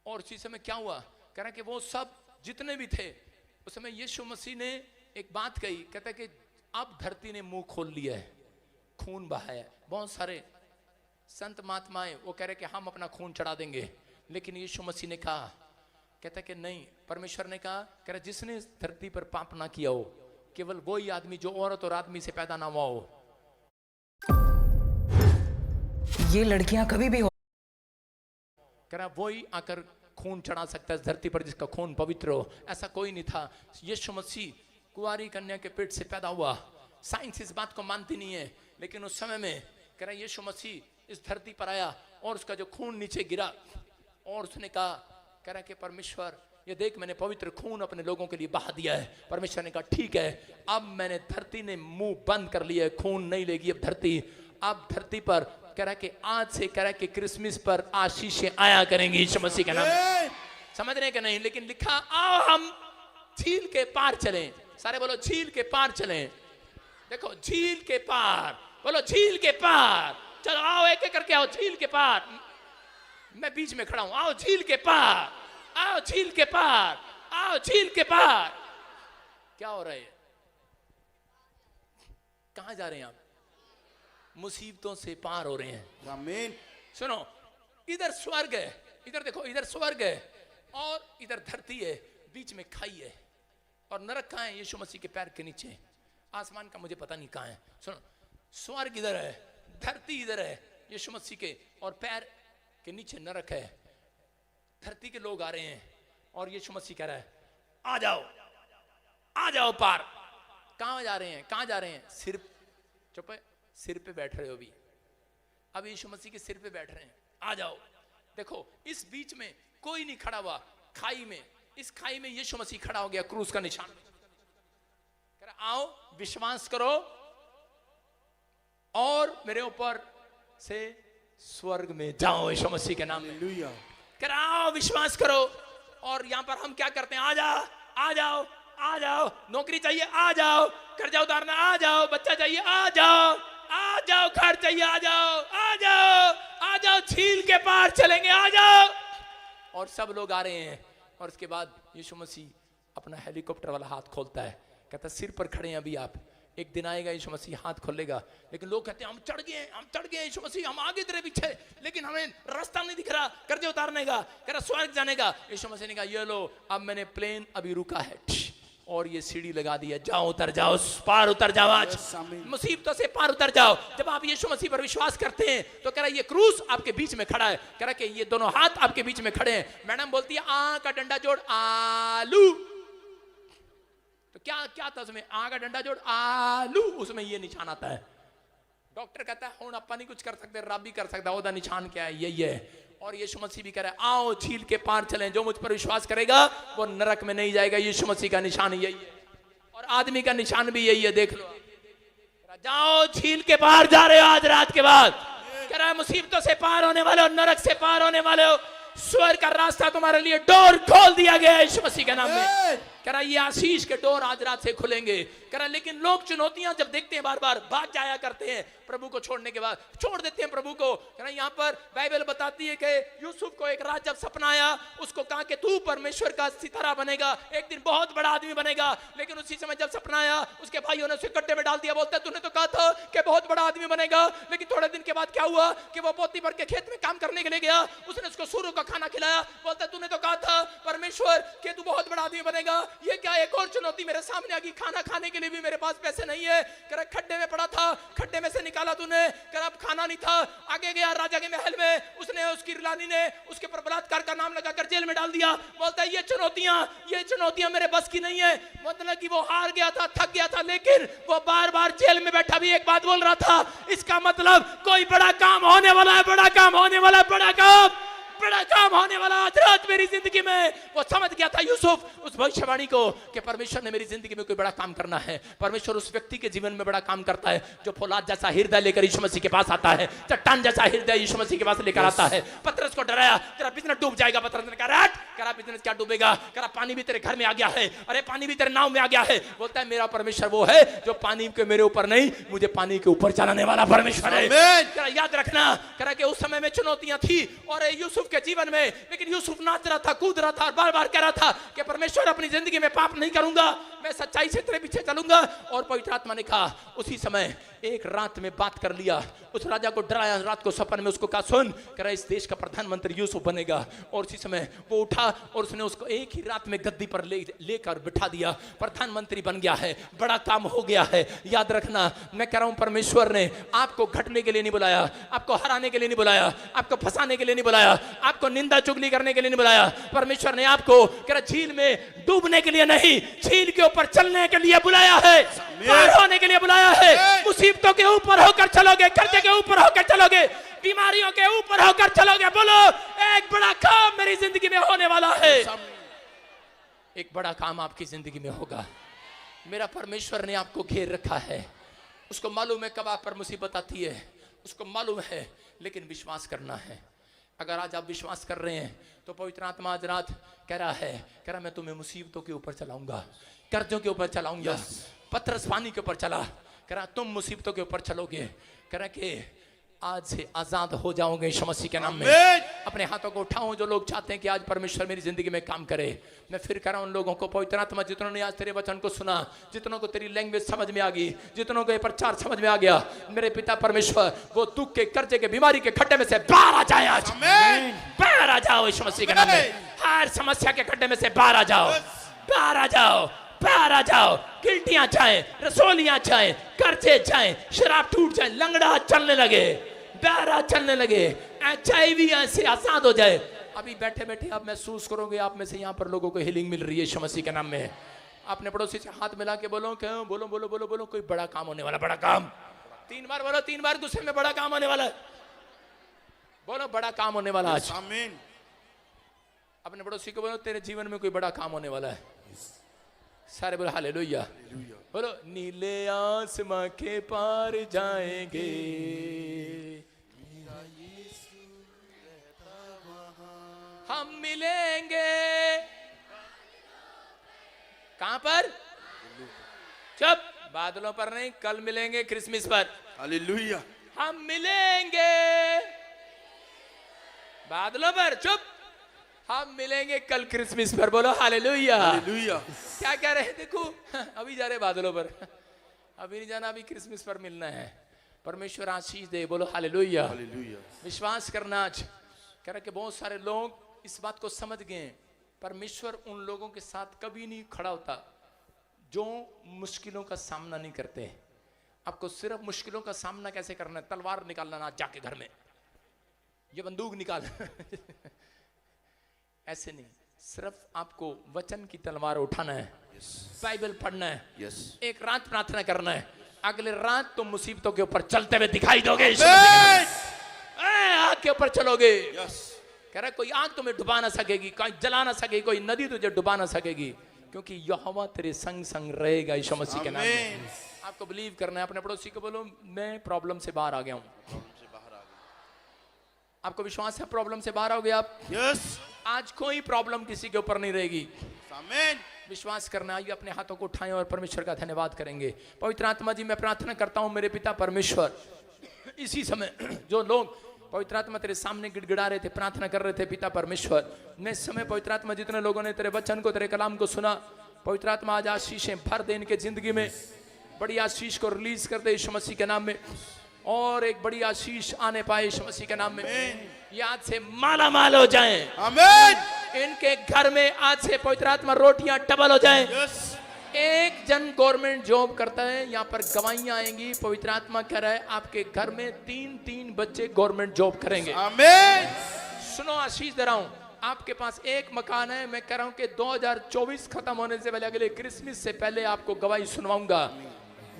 और उसी समय क्या हुआ? कह रहा कि वो सब जितने भी थे, उस समय यीशु मसीह ने एक बात कही, कहता कि अब धरती ने मुंह खोल लिया है, खून बहाया। बहुत सारे संत महात्माएं वो कह रहे कि हम अपना खून चढ़ा देंगे, लेकिन यीशु मसीह ने कहा, कहता कि नहीं, परमेश्वर ने कहा, कह रहा जिसने इस धरती पर पाप ना किया हो, केवल वही आदमी जो औरत और आदमी से पैदा ना हुआ हो। ये लड़कियां कभी भी कह रहा वही आकर खून चढ़ा सकता है इस धरती पर, जिसका खून पवित्र हो। ऐसा कोई नहीं था। यीशु मसीह कुंवारी कन्या के पेट से पैदा हुआ। साइंस इस बात को मानती नहीं है, लेकिन उस समय में कह रहा यीशु मसीह इस धरती पर आया और उसका जो खून नीचे गिरा, और उसने कहा, कह रहा कि परमेश्वर ये देख मैंने पवित्र खून अपने लोगों के लिए बहा दिया है। परमेश्वर ने कहा ठीक है, अब मैंने, धरती ने मुंह बंद कर लिया है, खून नहीं लेगी अब धरती। अब धरती पर कह रहा कि आज से कह रहा कि क्रिसमस पर आशीषें आया करेंगी यीशु मसीह के नाम। समझ रहे कि नहीं? लेकिन लिखा आओ हम झील के पार चलें। सारे बोलो झील के पार चलें। देखो झील के पार, बोलो झील के पार। चलो आओ एक एक करके आओ झील के पार। मैं बीच में खड़ा हूं, आओ झील के पार, आओ झील के पार, आओ झील के पार। क्या हो रहा है? कहां जा रहे हैं आप? मुसीबतों से पार हो रहे हैं। आमीन। सुनो, इधर स्वर्ग है, इधर देखो, इधर स्वर्ग है और इधर धरती है, बीच में खाई है। और नरक कहां है? यीशु मसीह के पैर के नीचे। आसमान का मुझे पता नहीं कहां है। सुनो, स्वर्ग इधर है, धरती इधर है यीशु मसीह के, और पैर के नीचे नरक है। धरती के लोग आ रहे हैं और यीशु मसीह कह रहा है आ जाओ, आ जाओ पार। कहां जा रहे हैं? कहां जा रहे हैं? सिर, चुप है, सिर पे बैठ रहे हो अभी। अब यीशु मसीह के सिर पे बैठ रहे हैं, आ जाओ। देखो, इस बीच में कोई नहीं खड़ा हुआ, खाई में, इस खाई में यीशु मसीह खड़ा हो गया, क्रूस का निशान। कह रहा आओ, विश्वास करो और मेरे ऊपर से स्वर्ग में जाओ यीशु मसीह के नाम में। हालेलुया। कह रहा आओ, विश्वास करो। और यहां पर हम क्या करते हैं? आ जाओ, आ जाओ, आ जाओ। नौकरी चाहिए? आ जाओ। कर्जा उतारना? आ जाओ। बच्चा चाहिए? आ जाओ, आ जाओ। घर चाहिए? आ जाओ, आ जाओ, आ जाओ। झील के पार चलेंगे, आ जाओ। और सब लोग आ रहे हैं। और उसके बाद यीशु मसीह अपना हेलीकॉप्टर वाला हाथ खोलता है, कहता सिर पर खड़े हैं अभी आप, एक दिन आएगा यीशु मसीह हाथ खोलेगा। लेकिन लोग कहते हैं हम चढ़ गए, हम चढ़ गए यीशु मसीह, हम आगे तेरे पीछे, लेकिन हमें रास्ता नहीं दिख रहा कर्जे उतारने का, कह रहा स्वर्ग जाने का। यीशु मसीह ने कहा ये लो, अब मैंने प्लेन अभी रुका है और ये सीढ़ी लगा दी है, जाओ उतर जाओ, पार उतर जाओ, आज मुसीबतों से पार उतर जाओ। जब आप यीशु मसीह पर विश्वास करते हैं तो कह रहा ये क्रूस आपके बीच में खड़ा है, कह रहा कि ये दोनों हाथ आपके बीच में खड़े हैं। मैडम बोलती है आ का डंडा जोड़ आलू, तो क्या क्या था उसमें? आ का डंडा जोड़ आलू, उसमें ये निशान आता है। डॉक्टर कहता है हुण अपा नहीं कुछ कर सकते, रब ही कर सकता, ओदा निशान क्या है? यही है। और यीशु मसीह भी कह रहा है आओ झील के पार चलें, जो मुझ पर विश्वास करेगा वो नरक में नहीं जाएगा। यीशु मसीह का निशान यही है और आदमी का निशान भी यही है, देख लो। जाओ झील के पार जा रहे हो आज रात के बाद, कह रहा है मुसीबतों से पार होने वाले हो, नरक से पार होने वाले हो, स्वर्ग का रास्ता तुम्हारे लिए डोर खोल दिया गया है यीशु मसीह के नाम में। कह रहा ये आशीष के डोर आज रात से खुलेंगे। कह रहा लेकिन लोग चुनौतियां जब देखते हैं बार बार भाग जाया करते हैं, प्रभु को छोड़ने के बाद छोड़ देते हैं प्रभु को। कह रहा यहाँ पर बाइबल बताती है कि यूसुफ को एक रात जब सपना आया, उसको कहा कि तू परमेश्वर का सितारा बनेगा, एक दिन बहुत बड़ा आदमी बनेगा। लेकिन उसी समय जब सपना आया उसके भाइयों ने उसे गड्ढे में डाल दिया, बोलता तूने तो कहा था कि बहुत बड़ा आदमी बनेगा। लेकिन थोड़े दिन के बाद क्या हुआ कि वो पोती भर के खेत में काम करने के लिए गया, उसने उसको सूरों का खाना खिलाया, बोलता तूने तो कहा था परमेश्वर कि तू बहुत बड़ा आदमी बनेगा। ये क्या एक और चुनौती मेरे सामने आ गई, खाना खाने के लिए भी मेरे पास पैसे नहीं है। कह खड्डे में पड़ा था, खड्डे में से निकाला तूने, कह अब खाना नहीं था। आगे गया राजा के महल में, उसने उसकी रानी ने उसके पर बलात्कार का नाम लगाकर जेल में डाल दिया। बोलता है ये चुनौतियां मेरे बस की नहीं है। मतलब कि वो हार गया था, थक गया था, लेकिन वो बार बार जेल में बैठा भी एक बात बोल रहा था, इसका मतलब कोई बड़ा काम होने वाला है, बड़ा काम होने वाला है, बड़ा काम होने वाला आज रात मेरी जिंदगी में। वो समझ गया था यूसुफ उस भविष्यवाणी को कि परमेश्वर ने मेरी जिंदगी में कोई बड़ा काम करना है। परमेश्वर उस व्यक्ति के जीवन में बड़ा काम करता है जो फौलाद जैसा हृदय लेकर यीशु मसीह के पास आता है, चट्टान जैसा हृदय यीशु मसीह के पास लेकर आता है। पतरस को डराया, तेरा बिजनेस डूब जाएगा। पतरस ने कहा बिजनेस क्या डूबेगा? कहा पानी भी तेरे घर में आ गया है, अरे पानी भी तेरे नाव में आ गया है। बोलता है मेरा परमेश्वर वो है जो पानी के मेरे ऊपर नहीं, मुझे पानी के ऊपर चलाने वाला परमेश्वर है। याद रखना, कह कि उस समय में चुनौतियां थी और यूसुफ के जीवन में, लेकिन यूसुफ नाच रहा था, कूद रहा था और बार बार कह रहा था कि परमेश्वर अपनी जिंदगी में पाप नहीं करूंगा, मैं सच्चाई से तेरे पीछे चलूंगा। और पवित्र आत्मा ने कहा उसी समय एक रात में बात कर लिया, उस राजा को डराया, रात को सपन में उसको कहा सुन, कह रहा इस देश का प्रधानमंत्री यूसुफ बनेगा। और उसी समय वो उठा और उसने उसको एक ही रात में गद्दी पर लेकर बिठा दिया, प्रधानमंत्री बन गया है, बड़ा काम हो गया है। याद रखना, मैं कह रहा हूं परमेश्वर ने आपको घटने के लिए नहीं बुलाया, आपको हराने के लिए नहीं बुलाया, आपको फंसाने के लिए नहीं बुलाया, आपको निंदा चुगली करने के लिए नहीं बुलाया। परमेश्वर ने आपको कह रहा झील में डूबने के लिए नहीं, झील के ऊपर चलने के लिए बुलाया है, पार होने के लिए बुलाया है। मुसीबतों के ऊपर होकर चलोगे, कर्जे के ऊपर होकर चलोगे, बीमारियों के ऊपर होकर चलोगे। बोलो एक बड़ा काम मेरी जिंदगी में होने वाला है, एक बड़ा काम आपकी जिंदगी में होगा। मेरा परमेश्वर ने आपको घेर रखा है, उसको मालूम है कब आप पर मुसीबत आती है, उसको मालूम है, लेकिन विश्वास करना है। अगर आज आप विश्वास कर रहे हैं तो पवित्र आत्मा आज रात कह रहा मैं तुम्हें मुसीबतों के ऊपर चलाऊंगा, कर्जों के ऊपर चलाऊंगा। पतरस पानी के ऊपर चला, कह रहा तुम मुसीबतों के ऊपर चलोगे। कह रहा कि आज से आजाद हो जाओगे यीशु मसीह के नाम में। आमीन। अपने हाथों को उठाओ जो लोग चाहते हैं कि आज परमेश्वर मेरी जिंदगी में काम करे। मैं फिर कह रहा हूं उन लोगों को, पवित्र आत्मा जितनों ने आज तेरे वचन को सुना, जितनों को तेरी लैंग्वेज समझ में आ गई, जितनों को ये प्रचार समझ में आ गया, मेरे पिता परमेश्वर वो दुख के, कर्जे के, बीमारी के खड्डे में से बाहर आ जाए। आज आमीन। बाहर आ जाओ यीशु मसीह के नाम में। हर समस्या के खड्डे में से बाहर आ जाओ, बाहर आ जाओ, बाहर आ जाओ। गिल्टियां जाए, रसोलियां जाए, कर्जे जाए, शराब टूट जाए, लंगड़ा चलने लगे, दारा चलने लगे, HIV से आजाद हो जाए। अभी बैठे बैठे आप महसूस करोगे आप में से यहाँ पर लोगों को हीलिंग मिल रही है यीशु मसीह के नाम में। अपने पड़ोसी से हाथ मिला के बोलो, क्यों बोलो बोलो बोलो बोलो, कोई बड़ा काम होने वाला, बड़ा काम। 3 बार बोलो, 3 बार गुस्से में, बड़ा काम होने वाला है। बोलो बड़ा काम होने वाला आज। आमीन। अपने पड़ोसी को बोलो तेरे जीवन में कोई बड़ा काम होने वाला है। सारे बोलो हालेलुया। बोलो नीले आसमां के पार जाएंगे, हम मिलेंगे। कहां पर? चुप, बादलों पर नहीं, कल मिलेंगे क्रिसमस पर। हालेलुया। हम मिलेंगे बादलों पर। चुप, हम मिलेंगे कल क्रिसमस पर। बोलो हालेलुया। हालेलुया। क्या कह रहे हैं? देखो अभी जा रहे बादलों पर, अभी नहीं जाना, अभी क्रिसमस पर मिलना है। परमेश्वर आशीष दे। बोलो हालेलुया। हालेलुया। विश्वास करना। आज कह रहे कि बहुत सारे लोग इस बात को समझ गए, परमेश्वर उन लोगों के साथ कभी नहीं खड़ा होता जो मुश्किलों का सामना नहीं करते। आपको सिर्फ मुश्किलों का सामना कैसे करना है, तलवार निकालना ना जाके घर में, ये बंदूक निकाल ऐसे नहीं, सिर्फ आपको वचन की तलवार उठाना है, बाइबल पढ़ना है, एक रात प्रार्थना करना है, अगले रात तुम मुसीबतों के ऊपर चलते हुए दिखाई दोगे। आग के ऊपर चलोगे। कह रहा कोई आग तुम्हें डुबा ना सकेगी, कोई जला ना सकेगी, कोई नदी तुझे डुबा ना सकेगी, क्योंकि यहोवा तेरे संग संग रहेगा यीशु मसीह के नाम में। आपको बिलीव करना है। अपने पड़ोसी को बोलो मैं प्रॉब्लम से बाहर आ गया हूं। आपको विश्वास है प्रॉब्लम से बाहर आओगे आप? यस। आज कोई प्रॉब्लम किसी के ऊपर नहीं रहेगी। आमीन। विश्वास करना। आइए अपने हाथों को उठाएं और परमेश्वर का धन्यवाद करेंगे। पवित्र आत्मा जी मैं प्रार्थना करता हूं मेरे पिता परमेश्वर, इसी समय जो लोग पवित्र आत्मा तेरे सामने गिड़गिड़ा रहे थे, प्रार्थना कर रहे थे, पिता परमेश्वर मैं इस समय पवित्र आत्मा जितने लोगों ने तेरे वचन को, तेरे कलाम को सुना, पवित्र आत्मा आज आशीषें भर दे इनके जिंदगी में, बड़ी आशीष को रिलीज कर दे यीशु मसीह के नाम में, और एक बड़ी आशीष आने पाए यीशु मसीह के नाम में। ये आज से माला माल हो जाएं। आमीन। इनके घर में आज से पवित्र आत्मा रोटियां डबल हो जाएं। यस। एक जन गवर्नमेंट जॉब करता है, यहाँ पर गवाहियां आएंगी। पवित्र आत्मा कह रहा है आपके घर में 3-3 बच्चे गवर्नमेंट जॉब करेंगे। आमीन। सुनो आशीष दे रहा हूं, आपके पास एक मकान है, मैं कह रहा हूं कि 2024 खत्म होने से पहले, अगले क्रिसमस से पहले आपको गवाही सुनवाऊंगा।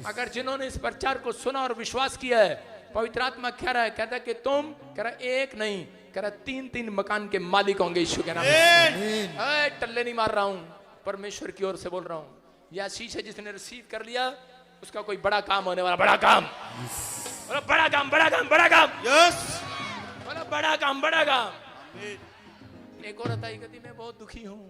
अगर जिन्होंने इस प्रचार को सुना और विश्वास किया है, पवित्र आत्मा कह रहा है, कहता है कि तुम, कह रहा एक नहीं, कह रहा 3-3 मकान के मालिक होंगे यीशु के नाम में। टल्ले नहीं मार रहा हूं, परमेश्वर की ओर से बोल रहा हूं। यह आशीष है जिसने रिसीव कर लिया, उसका कोई बड़ा काम होने वाला। बड़ा काम, बोलो बड़ा काम, बड़ा काम, बड़ा काम। यस। बोलो बड़ा काम, बड़ा काम। एक औरत आई कहती मैं बहुत दुखी हूं,